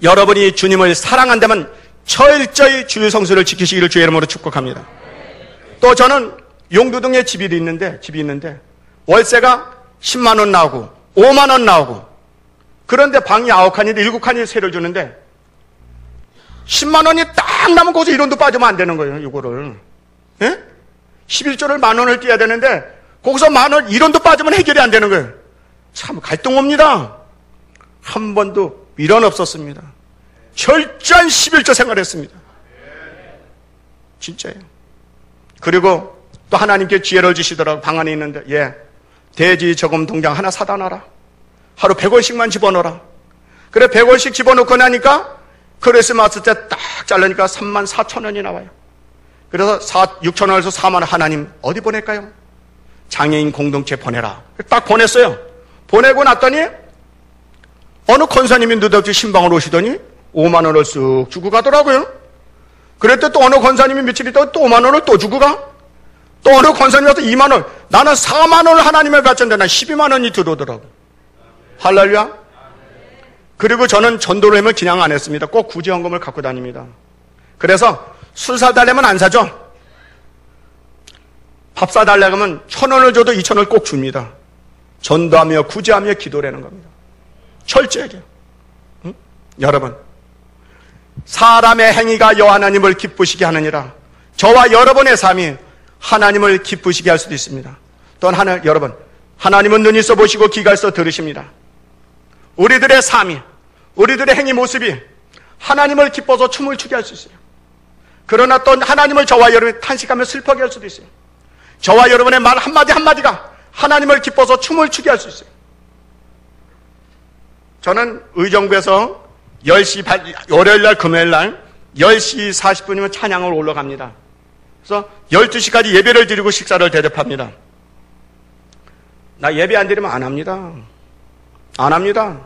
여러분이 주님을 사랑한다면 철저히 주의 성수를 지키시기를 주의 이름으로 축복합니다. 또 저는 용두동에 집이 있는데 월세가 10만 원 나오고 5만 원 나오고, 그런데 방이 9칸인데 7칸이 세를 주는데 10만 원이 딱 남은 거기서 1원도 빠지면 안 되는 거예요. 이거를, 예? 11조를 10,000원을 띄어야 되는데 거기서 10,000원 1원도 빠지면 해결이 안 되는 거예요. 참 갈등 옵니다. 한 번도 미련 없었습니다. 철저한 11조 생활했습니다. 진짜예요. 그리고 또 하나님께 지혜를 주시더라고. 방 안에 있는데, 예, 돼지 저금 통장 하나 사다 놔라. 하루 100원씩만 집어넣어라. 그래, 100원씩 집어넣고 나니까 크리스마스 때 딱 자르니까 34,000원이 나와요. 그래서 6,000원에서 4만 원. 하나님, 어디 보낼까요? 장애인 공동체 보내라. 딱 보냈어요. 보내고 났더니 어느 권사님이 느닷없이 신방을 오시더니 5만 원을 쓱 주고 가더라고요. 그랬더니 또 어느 권사님이 며칠 있다가 또 5만 원을 또 주고 가. 또 어느 권사님이 와서 2만 원. 나는 4만 원을 하나님을 바쳤는데 난 12만 원이 들어오더라고. 할렐루야. 그리고 저는 전도를 하면 그냥 안 했습니다. 꼭 구제헌금을 갖고 다닙니다. 그래서 술 사달라면 안 사죠. 밥 사달라고 하면 1,000원을 줘도 2,000원을 꼭 줍니다. 전도하며 구제하며 기도라는 겁니다. 철저하게. 응? 여러분, 사람의 행위가 여호와 하나님을 기쁘시게 하느니라. 저와 여러분의 삶이 하나님을 기쁘시게 할 수도 있습니다. 또한 여러분, 하나님은 눈이 써보시고 귀가 있어 들으십니다. 우리들의 삶이, 우리들의 행위 모습이 하나님을 기뻐서 춤을 추게 할 수 있어요. 그러나 또 하나님을 저와 여러분이 탄식하며 슬퍼하게 할 수도 있어요. 저와 여러분의 말 한마디 한마디가 하나님을 기뻐서 춤을 추게 할 수 있어요. 저는 의정부에서 10시, 월요일날, 금요일날 10시 40분이면 찬양을 올라갑니다. 그래서 12시까지 예배를 드리고 식사를 대접합니다. 나 예배 안 드리면 안 합니다. 안 합니다.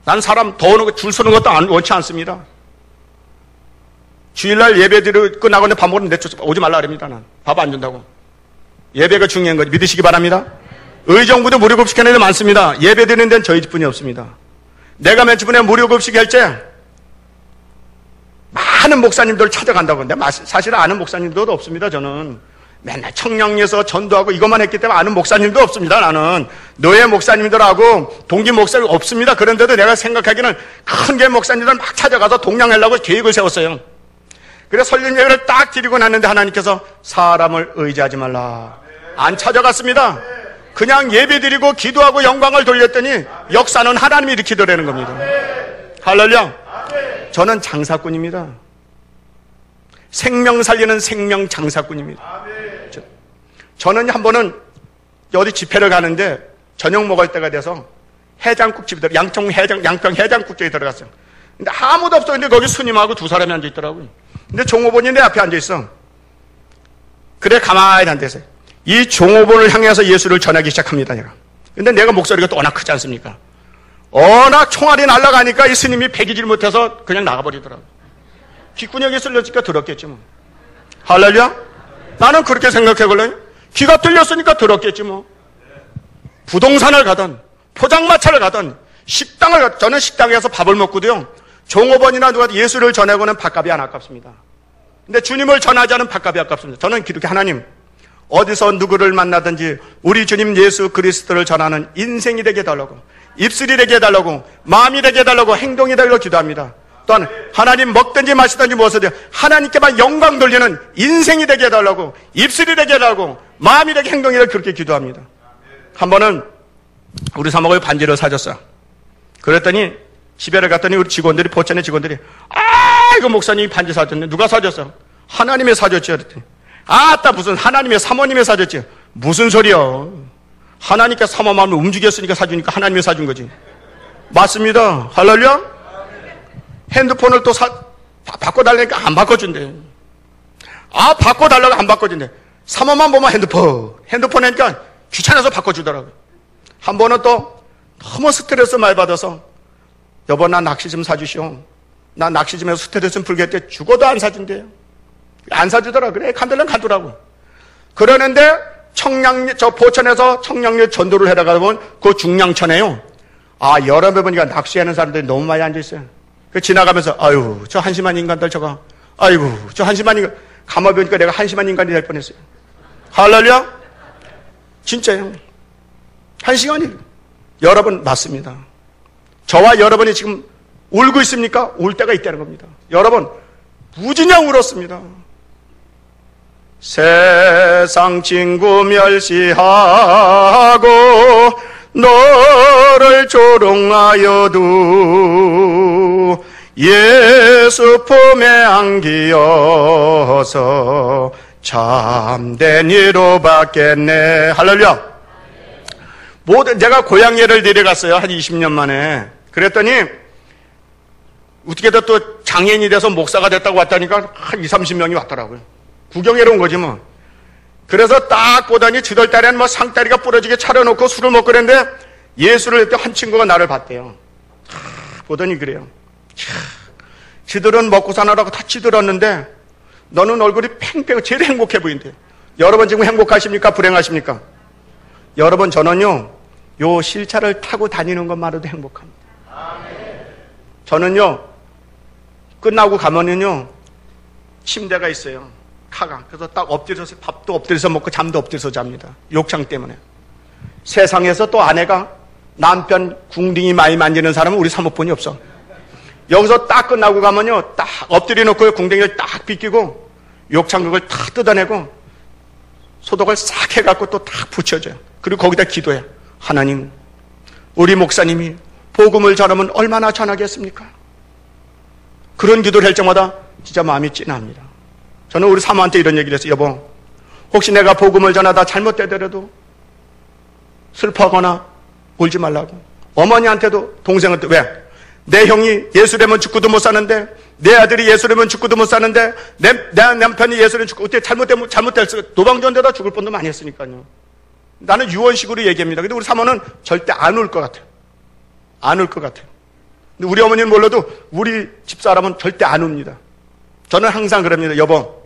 난 사람 더 오는 거, 줄 서는 것도 원치 않습니다. 주일날 예배 드리고 끝나고 밥 먹으면 내쫓아 오지 말라 그럽니다. 난 밥 안 준다고. 예배가 중요한 거지. 믿으시기 바랍니다. 의정부도 무료급식 하는 데 많습니다. 예배 드리는 데는 저희 집뿐이 없습니다. 내가 맨 주변에 무료급식 할 때 많은 목사님들 찾아간다고. 근데 사실 아는 목사님들도 없습니다. 저는 맨날 청량리에서 전도하고 이것만 했기 때문에 아는 목사님도 없습니다. 나는 노예 목사님들하고 동기 목사님 없습니다. 그런데도 내가 생각하기는 큰 게 목사님들 막 찾아가서 동냥하려고 계획을 세웠어요. 그래서 설령 예배를 딱 드리고 났는데 하나님께서 사람을 의지하지 말라. 안 찾아갔습니다. 그냥 예배 드리고 기도하고 영광을 돌렸더니 역사는 하나님이 일으키더라는 겁니다. 할렐루야. 저는 장사꾼입니다. 생명 살리는 생명 장사꾼입니다. 저는 한 번은 어디 집회를 가는데 저녁 먹을 때가 돼서 해장국집에 양평 해장국집에 들어갔어요. 근데 아무도 없었는데 거기 스님하고 두 사람이 앉아 있더라고요. 근데 종업원이 내 앞에 앉아 있어. 그래 가만히 앉아 있어요. 이 종업원을 향해서 예수를 전하기 시작합니다. 내가. 근데 내가 목소리가 또 워낙 크지 않습니까? 워낙 총알이 날아가니까 이 스님이 배기질 못해서 그냥 나가버리더라고요. 귓구녕에 쓸렸으니까 들었겠지 뭐. 할렐루야? 나는 그렇게 생각해걸래요. 귀가 뚫렸으니까 들었겠지 뭐. 부동산을 가든 포장마차를 가든 식당을 가든 저는 식당에서 밥을 먹고도요. 종업원이나 누가 예수를 전하고는 밥값이 안 아깝습니다. 근데 주님을 전하지 않은 밥값이 아깝습니다. 저는 기독교 하나님 어디서 누구를 만나든지 우리 주님 예수 그리스도를 전하는 인생이 되게 해달라고, 입술이 되게 해달라고, 마음이 되게 해달라고, 행동이 되게 기도합니다. 또한 하나님 먹든지 마시든지 무엇이든 하나님께만 영광 돌리는 인생이 되게 해달라고, 입술이 되게 해달라고, 마음이 되게, 행동이 되게 그렇게 기도합니다. 한 번은 우리 사모가 반지를 사줬어요. 그랬더니 집에를 갔더니 우리 직원들이, 포천의 직원들이, 이거 목사님이 반지 사줬네. 누가 사줬어? 하나님이 사줬지. 그랬더니 아따 무슨 하나님의 사모님이 사줬지. 무슨 소리야. 하나님께 사모 마음을 움직였으니까 사주니까 하나님이 사준 거지. 맞습니다. 할렐루야. 핸드폰을 또 바꿔달라니까 안 바꿔준대. 바꿔달라고 안 바꿔준대. 사모만 보면 핸드폰 하니까 귀찮아서 바꿔주더라고요. 한 번은 또 너무 스트레스 많이 받아서 여보 나 낚시 좀 사주시오. 나 낚시 좀 해서 스트레스 좀 풀겠대. 죽어도 안 사준대요. 안 사주더라. 그래 간들면 간두라고. 그러는데 저 포천에서 청량리 전도를 해라 가보면 그 중량천에요. 여름에 보니까 낚시하는 사람들이 너무 많이 앉아있어요. 그 지나가면서 아유 저 한심한 인간들 저거, 아이고 저 한심한 인간, 가만히 보니까 내가 한심한 인간이 될 뻔했어요. 할렐루야. 진짜요. 한심하니 여러분 맞습니다. 저와 여러분이 지금 울고 있습니까? 울 때가 있다는 겁니다. 여러분 무진장 울었습니다. 세상 친구 멸시하고 너를 조롱하여도 예수 품에 안기어서 참된 이로 받겠네. 할렐루야. 내가 고향 예를 데려갔어요. 한 20년 만에. 그랬더니 어떻게든 또 장애인이 돼서 목사가 됐다고 왔다니까 한 20, 30명이 왔더라고요. 구경하러 온 거지 뭐. 그래서 딱 보더니 지덜다리는 뭐 상다리가 부러지게 차려놓고 술을 먹고 그랬는데 예수를 할 때 한 친구가 나를 봤대요. 보더니 그래요. 지들은 먹고 사느라고 다 지들었는데 너는 얼굴이 팽팽 제일 행복해 보인대. 여러분 지금 행복하십니까? 불행하십니까? 여러분 저는요 요 실차를 타고 다니는 것만으로도 행복합니다. 저는요 끝나고 가면은요 침대가 있어요. 카가. 그래서 딱 엎드려서 밥도 엎드려서 먹고 잠도 엎드려서 잡니다. 욕창 때문에. 세상에서 또 아내가 남편 궁둥이 많이 만지는 사람은 우리 사모펀이 없어. 여기서 딱 끝나고 가면요 딱 엎드려 놓고 궁둥이를 딱 빗기고 욕창 그걸 탁 뜯어내고 소독을 싹 해갖고 또 탁 붙여줘요. 그리고 거기다 기도해. 하나님 우리 목사님이 복음을 전하면 얼마나 전하겠습니까? 그런 기도를 할 때마다 진짜 마음이 찐합니다. 저는 우리 사모한테 이런 얘기를 했어요. 여보 혹시 내가 복음을 전하다 잘못되더라도 슬퍼하거나 울지 말라고. 어머니한테도 동생한테 왜? 내 형이 예수라면 죽고도 못 사는데, 내 아들이 예수라면 죽고도 못 사는데, 내 남편이 예수라면 죽고 어떻게 잘못됐어? 노방전대다 죽을 뻔도 많이 했으니까요. 나는 유언식으로 얘기합니다. 근데 우리 사모는 절대 안 울 것 같아요. 안 울 것 같아요. 근데 우리 어머니는 몰라도 우리 집사람은 절대 안 웁니다. 저는 항상 그럽니다. 여보,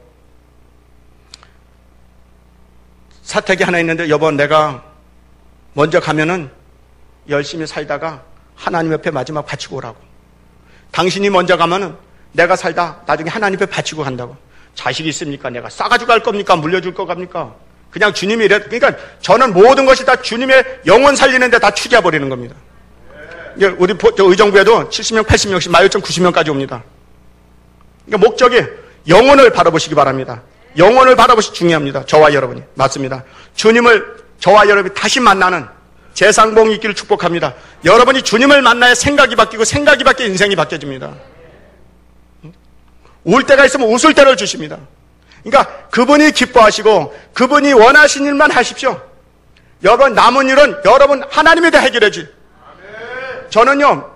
사택이 하나 있는데 여보, 내가 먼저 가면은 열심히 살다가 하나님 옆에 마지막 바치고 오라고. 당신이 먼저 가면은 내가 살다 나중에 하나님 옆에 바치고 간다고. 자식이 있습니까? 내가 싸가지고 갈 겁니까? 물려줄 거 갑니까? 그냥 주님이 이래. 그러니까 저는 모든 것이 다 주님의 영혼 살리는데 다 투자버리는 겁니다. 우리 의정부에도 70명, 80명씩 마요점 90명까지 옵니다. 그러니까 목적이 영혼을 바라보시기 바랍니다. 영혼을 바라보시 중요합니다. 저와 여러분이. 맞습니다. 주님을 저와 여러분이 다시 만나는 재상봉이 있기를 축복합니다. 여러분이 주님을 만나야 생각이 바뀌고 생각이 바뀌어 인생이 바뀌어집니다. 울 때가 있으면 웃을 때를 주십니다. 그러니까 그분이 기뻐하시고 그분이 원하신 일만 하십시오. 여러분 남은 일은 여러분 하나님이 다 해결해 주. 저는요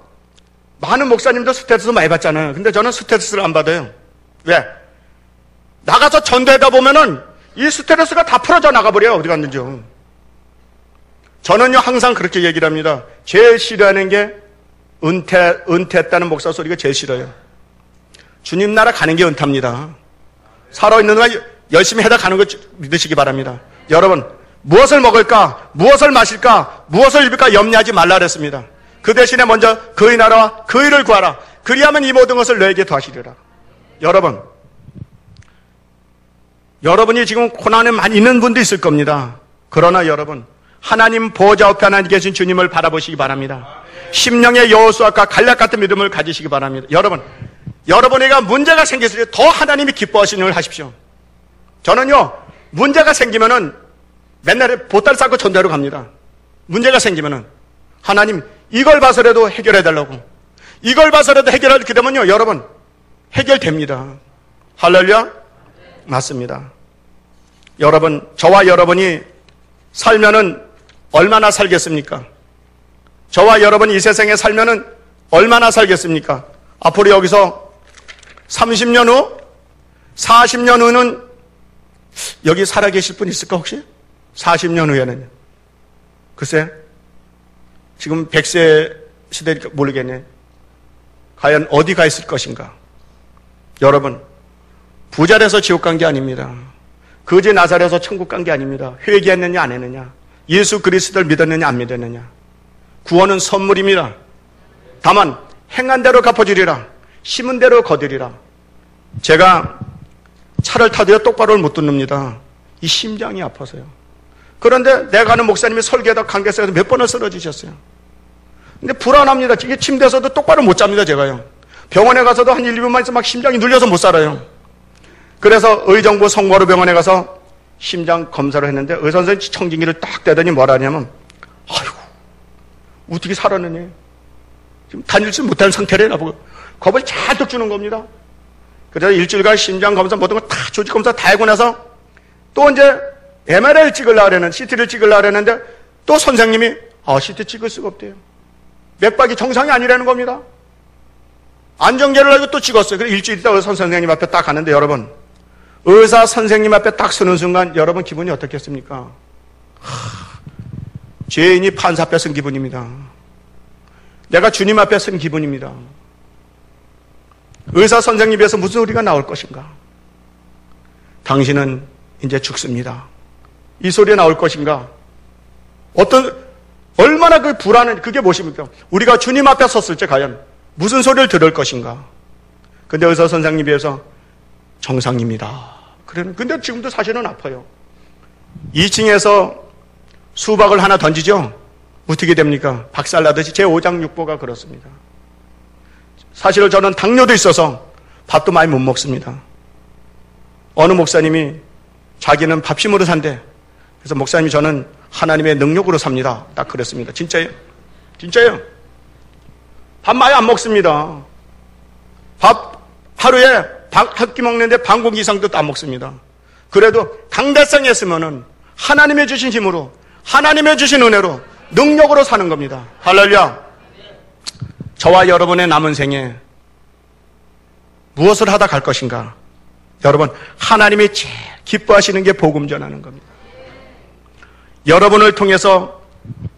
많은 목사님도 스트레스 많이 받잖아요. 근데 저는 스트레스를 안 받아요. 왜? 나가서 전도하다 보면은 이 스트레스가 다 풀어져 나가버려요. 어디 갔는지요. 저는요 항상 그렇게 얘기를 합니다. 제일 싫어하는 게 은퇴했다는 목사 소리가 제일 싫어요. 주님 나라 가는 게 은퇴입니다. 살아있는 동안 열심히 해다 가는 거 믿으시기 바랍니다. 여러분 무엇을 먹을까, 무엇을 마실까, 무엇을 입을까 염려하지 말라 그랬습니다. 그 대신에 먼저 그의 나라와 그 일을 구하라. 그리하면 이 모든 것을 너에게 더하시리라. 여러분이 지금 고난에 많이 있는 분도 있을 겁니다. 그러나 여러분 하나님 보좌 앞에 하나님 계신 주님을 바라보시기 바랍니다. 심령의 여호수아과 갈렙 같은 믿음을 가지시기 바랍니다. 여러분에게 문제가 생겼을 때 더 하나님이 기뻐하시는 일 하십시오. 저는요 문제가 생기면은 맨날 보따리 싸고 전도하러 갑니다. 문제가 생기면은 하나님 이걸 봐서라도 해결해달라고. 이걸 봐서라도 해결하게 되면요 여러분 해결됩니다. 할렐루야. 맞습니다. 여러분 저와 여러분이 살면은 얼마나 살겠습니까? 저와 여러분이 이 세상에 살면은 얼마나 살겠습니까? 앞으로 여기서 30년 후, 40년 후는 여기 살아계실 분 있을까 혹시? 40년 후에는 글쎄 지금 100세 시대니까 모르겠네. 과연 어디 가 있을 것인가? 여러분 부자 돼서 지옥 간 게 아닙니다. 거지 나사렛에서 천국 간 게 아닙니다. 회개했느냐 안 했느냐, 예수 그리스도를 믿었느냐 안 믿었느냐. 구원은 선물입니다. 다만 행한 대로 갚아주리라, 심은 대로 거두리라. 제가 차를 타도요 똑바로 못 듣습니다. 이 심장이 아파서요. 그런데 내가 아는 목사님이 설교하다 관계에서 몇 번을 쓰러지셨어요. 근데 불안합니다. 이게 침대에서도 똑바로 못 잡니다. 제가요 병원에 가서도 한 1, 2분만 있으면 막 심장이 눌려서 못 살아요. 그래서 의정부 성모로 병원에 가서 심장 검사를 했는데 의사 선생님이 청진기를 딱 대더니 뭐라 하냐면 아이고 어떻게 살았느냐, 지금 다닐지 못하는 상태래 나보고 겁을 잔뜩 주는 겁니다. 그래서 일주일간 심장 검사 모든 거 다 조직 검사 다 하고 나서 또 이제 MRI를 찍으려고 그랬는데 CT를 찍으려고 그랬는데 또 선생님이 CT 찍을 수가 없대요. 맥박이 정상이 아니라는 겁니다. 안정제를 하고 또 찍었어요. 그래서 일주일 있다가 의사 선생님 앞에 딱 가는데 여러분 의사 선생님 앞에 딱 서는 순간 여러분 기분이 어떻겠습니까? 죄인이 판사 앞에 선 기분입니다. 내가 주님 앞에 선 기분입니다. 의사 선생님에서 무슨 소리가 나올 것인가? 당신은 이제 죽습니다. 이 소리가 나올 것인가? 얼마나 그 불안한, 그게 무엇입니까? 우리가 주님 앞에 섰을 때 과연 무슨 소리를 들을 것인가? 근데 의사 선생님에 비해서 정상입니다. 근데 지금도 사실은 아파요. 2층에서 수박을 하나 던지죠? 어떻게 됩니까? 박살나듯이 제 5장 6보가 그렇습니다. 사실은 저는 당뇨도 있어서 밥도 많이 못 먹습니다. 어느 목사님이 자기는 밥심으로 산대. 그래서 목사님이 저는 하나님의 능력으로 삽니다. 딱 그랬습니다. 진짜예요. 진짜예요. 밥 많이 안 먹습니다. 밥 하루에 한 끼 먹는데 반 공기 이상도 안 먹습니다. 그래도 강대성이 있으면은 하나님의 주신 힘으로, 하나님의 주신 은혜로, 능력으로 사는 겁니다. 할렐루야. 저와 여러분의 남은 생에 무엇을 하다 갈 것인가? 여러분, 하나님이 제일 기뻐하시는 게 복음 전하는 겁니다. 여러분을 통해서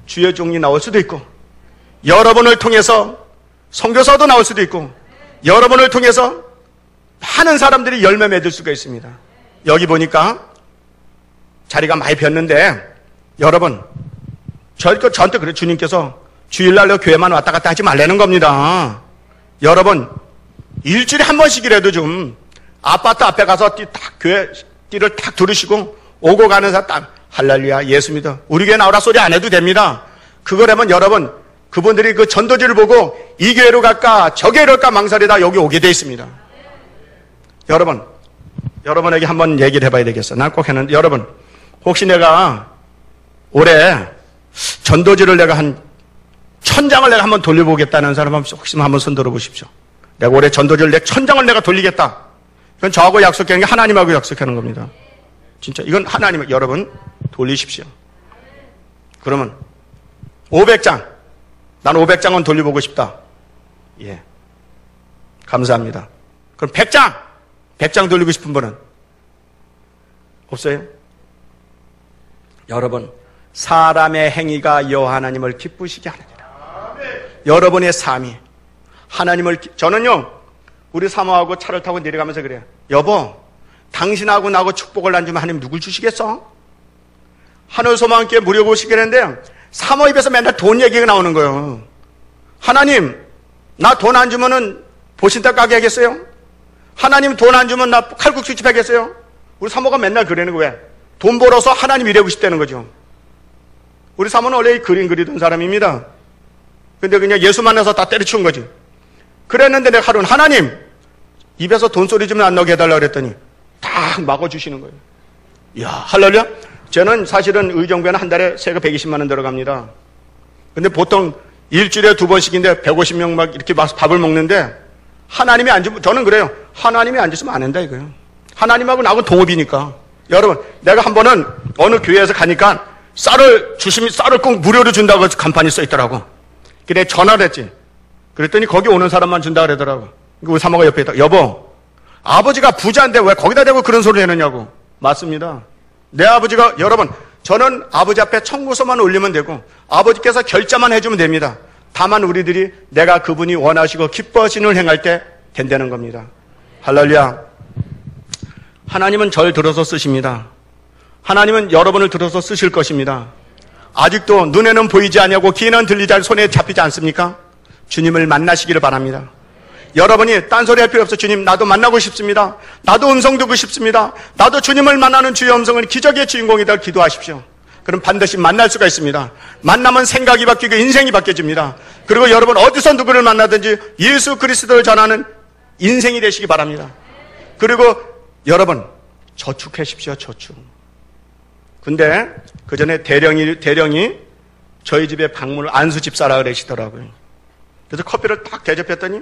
주의 종이 나올 수도 있고, 여러분을 통해서 선교사도 나올 수도 있고, 여러분을 통해서 많은 사람들이 열매 맺을 수가 있습니다. 여기 보니까 자리가 많이 비었는데, 여러분, 저한테 그래, 주님께서 주일날로 교회만 왔다 갔다 하지 말라는 겁니다. 여러분, 일주일에 한 번씩이라도 좀 아파트 앞에 가서 교회 띠를 탁 두르시고 오고 가는 사람 딱 할렐루야 예수 믿어 우리 교회 나오라 소리 안 해도 됩니다. 그거라면 여러분, 그분들이 그 전도지를 보고 이 교회로 갈까 저 교회로 갈까 망설이다 여기 오게 돼 있습니다. 여러분에게 한번 얘기를 해봐야 되겠어. 난 꼭 했는데, 여러분, 혹시 내가 올해 전도지를 내가 한 1000장을 내가 한번 돌려보겠다는 사람 혹시 한번 손 들어보십시오. 내가 올해 전도지를 1000장을 내가 돌리겠다. 이건 저하고 약속하는 게 하나님하고 약속하는 겁니다. 진짜 이건 하나님, 여러분 돌리십시오. 그러면 500장, 난 500장은 돌려보고 싶다. 예, 감사합니다. 그럼 100장 돌리고 싶은 분은 없어요? 여러분, 사람의 행위가 여호와 하나님을 기쁘시게 하느니라. 여러분의 삶이 하나님을, 저는요 우리 사모하고 차를 타고 내려가면서 그래요. 여보, 당신하고 나하고 축복을 안 주면 하나님 누굴 주시겠어? 하늘소망께 물어보시게 했는데 사모 입에서 맨날 돈 얘기가 나오는 거예요. 하나님, 나 돈 안 주면은 보신탕 가게 하겠어요? 하나님 돈 안 주면 나 칼국수집 하겠어요? 우리 사모가 맨날 그러는 거예요. 왜? 돈 벌어서 하나님 일하고 싶다는 거죠. 우리 사모는 원래 그림 그리던 사람입니다. 근데 그냥 예수 만나서 다 때려치운 거지. 그랬는데 내가 하루는 하나님 입에서 돈 소리 좀 안 나게 해달라고 그랬더니 딱 막아주시는 거예요. 이야, 할렐루야. 저는 사실은 의정부에는 한 달에 세금 120만 원 들어갑니다. 근데 보통 일주일에 2번씩인데 150명 막 이렇게 밥을 먹는데 하나님이 안 주면, 저는 그래요. 하나님이 안 줬으면 안 된다 이거예요. 하나님하고 나하고 동업이니까. 여러분, 내가 한 번은 어느 교회에서 가니까 쌀을 꼭 무료로 준다고 간판이 써 있더라고. 그래 전화를 했지. 그랬더니 거기 오는 사람만 준다 그러더라고. 우리 사모가 옆에 있다. 여보, 아버지가 부자인데 왜 거기다 대고 그런 소리를 해느냐고. 맞습니다. 내 아버지가, 여러분, 저는 아버지 앞에 청구서만 올리면 되고 아버지께서 결자만 해주면 됩니다. 다만 우리들이 내가 그분이 원하시고 기뻐하시는 일 행할 때 된다는 겁니다. 할렐루야. 하나님은 절 들어서 쓰십니다. 하나님은 여러분을 들어서 쓰실 것입니다. 아직도 눈에는 보이지 아니하고 귀에는 들리지 않고 손에 잡히지 않습니까? 주님을 만나시기를 바랍니다. 여러분이 딴소리 할 필요 없어. 주님, 나도 만나고 싶습니다. 나도 음성 듣고 싶습니다. 나도 주님을 만나는 주의 음성은 기적의 주인공이다. 기도하십시오. 그럼 반드시 만날 수가 있습니다. 만나면 생각이 바뀌고 인생이 바뀌어집니다. 그리고 여러분 어디서 누구를 만나든지 예수 그리스도를 전하는 인생이 되시기 바랍니다. 그리고 여러분 저축하십시오. 저축. 근데 그 전에 대령이 저희 집에 방문을 안수 집사라 그러시더라고요. 그래서 커피를 딱 대접했더니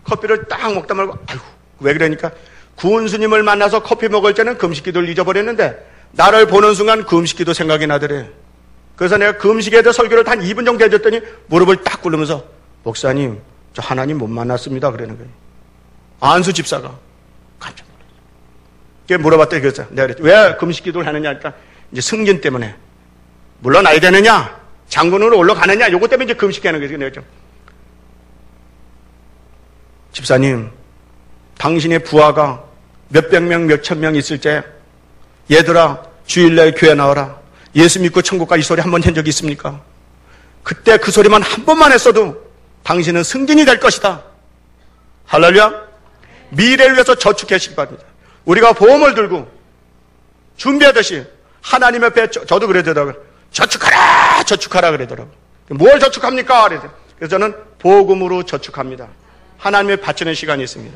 커피를 딱 먹다 말고, 아이고, 왜 그러니까 구원 스님을 만나서 커피 먹을 때는 금식기도를 잊어버렸는데 나를 보는 순간 금식기도 생각이 나더래. 그래서 내가 금식에 대해 설교를 한 2분 정도 해줬더니 무릎을 딱 꿇으면서 목사님, 저 하나님 못 만났습니다. 그러는 거예요. 안수 집사가 깜짝 놀랐어요. 물어봤더니 그랬어요. 내가 그랬지. 왜 금식기도를 하느냐 하니까 이제 승진 때문에 물러나야 되느냐, 장군으로 올라가느냐, 요거 때문에 이제 금식하는 거죠. 내가 집사님, 당신의 부하가 몇백 명, 몇천 명 있을 때 얘들아 주일날 교회 나와라, 예수 믿고 천국 가, 이 소리 한 번 한 적이 있습니까? 그때 그 소리만 한 번만 했어도 당신은 승진이 될 것이다. 할렐루야. 미래를 위해서 저축하시기 바랍니다. 우리가 보험을 들고 준비하듯이 하나님 옆에 저도 그러더라고요. 저축하라 그러더라고요. 뭘 저축합니까? 그래서 저는 보금으로 저축합니다. 하나님의 바치는 시간이 있습니다.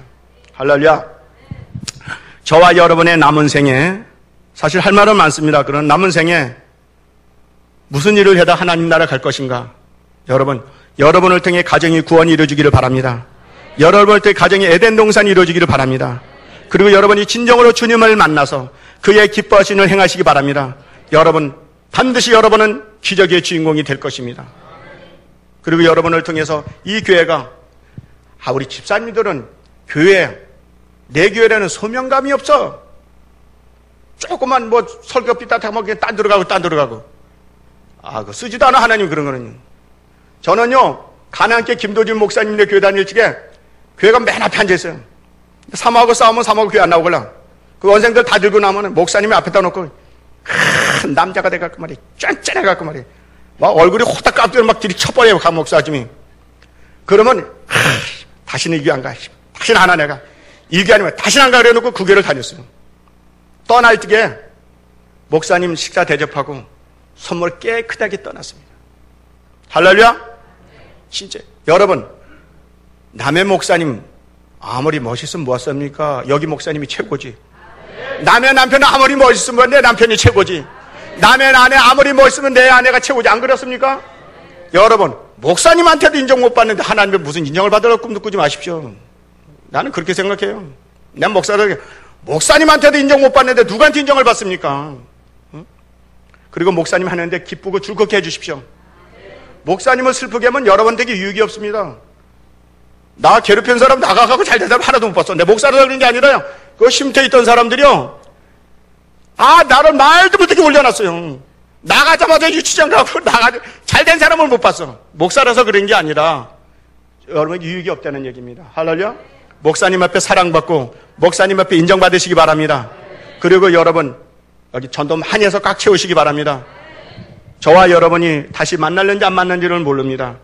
할렐루야. 저와 여러분의 남은 생에 사실 할 말은 많습니다. 그런 남은 생에 무슨 일을 해다 하나님 나라 갈 것인가? 여러분을 통해 가정이 구원이 이루어지기를 바랍니다. 여러분을 통해 가정이 에덴 동산이 이루어지기를 바랍니다. 그리고 여러분이 진정으로 주님을 만나서 그의 기뻐하시는 일 행하시기 바랍니다. 여러분, 반드시 여러분은 기적의 주인공이 될 것입니다. 그리고 여러분을 통해서 이 교회가 우리 집사님들은 내 교회라는 소명감이 없어. 조그만 설교 삐딱하면 그냥 딴 들어가고. 그거 쓰지도 않아, 하나님 그런 거는요. 저는요, 가나안교회 김도진 목사님네 교회 다닐 적에 교회가 맨 앞에 앉아있어요. 사모하고 싸우면 사모하고 교회 안 나오걸라. 그 원생들 다 들고 나면 목사님이 앞에다 놓고 큰 남자가 돼갖고 말이야. 짠짠해갖고 말이야. 막 얼굴이 호딱 깜짝이야 막 들이쳐버려요, 강 목사님이. 그러면 다시는 이 교회 안 가. 다시는 안 와, 내가. 이 교회 아니면 다시는 안 가. 그래놓고 그 교회를 다녔어요. 떠날 적에 목사님 식사 대접하고 선물 깨끗하게 떠났습니다. 할렐루야? 진짜. 여러분, 남의 목사님 아무리 멋있으면 뭐하습니까? 여기 목사님이 최고지. 남의 남편은 아무리 멋있으면 내 남편이 최고지. 남의 아내 아무리 멋있으면 내 아내가 최고지. 안 그렇습니까? 여러분, 목사님한테도 인정 못 받는데 하나님의 무슨 인정을 받으려고 꿈도 꾸지 마십시오. 나는 그렇게 생각해요. 난 목사님한테도 인정 못 받는데 누구한테 인정을 받습니까? 그리고 목사님 하는데 기쁘고 즐겁게 해주십시오. 목사님을 슬프게 하면 여러분에게 유익이 없습니다. 나 괴롭힌 사람 나가가고 잘 된 사람 하나도 못 봤어. 내 목사를 그런 게 아니라요. 그 쉼터에 있던 사람들이요. 나를 말도 못하게 올려놨어요. 나가자마자 유치장 가고 잘 된 사람을 못 봤어. 목사라서 그런 게 아니라 여러분 유익이 없다는 얘기입니다. 할렐루야. 목사님 앞에 사랑받고 목사님 앞에 인정받으시기 바랍니다. 그리고 여러분 여기 전도 많이 해서 꽉 채우시기 바랍니다. 저와 여러분이 다시 만날는지 안 만날는지를 모릅니다.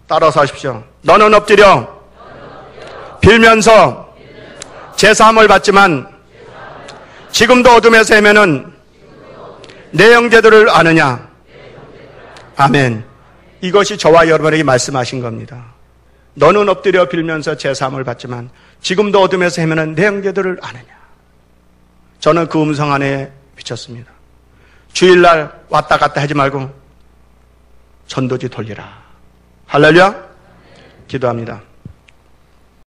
따라서 하십시오. 너는 엎드려 빌면서 제사함을 받지만 지금도 어둠에서 헤매는 내 형제들을 아느냐. 아멘. 이것이 저와 여러분에게 말씀하신 겁니다. 너는 엎드려 빌면서 제사함을 받지만 지금도 어둠에서 헤매는 내 형제들을 아느냐. 저는 그 음성 안에 미쳤습니다. 주일날 왔다 갔다 하지 말고 전도지 돌리라. 할렐루야. 기도합니다.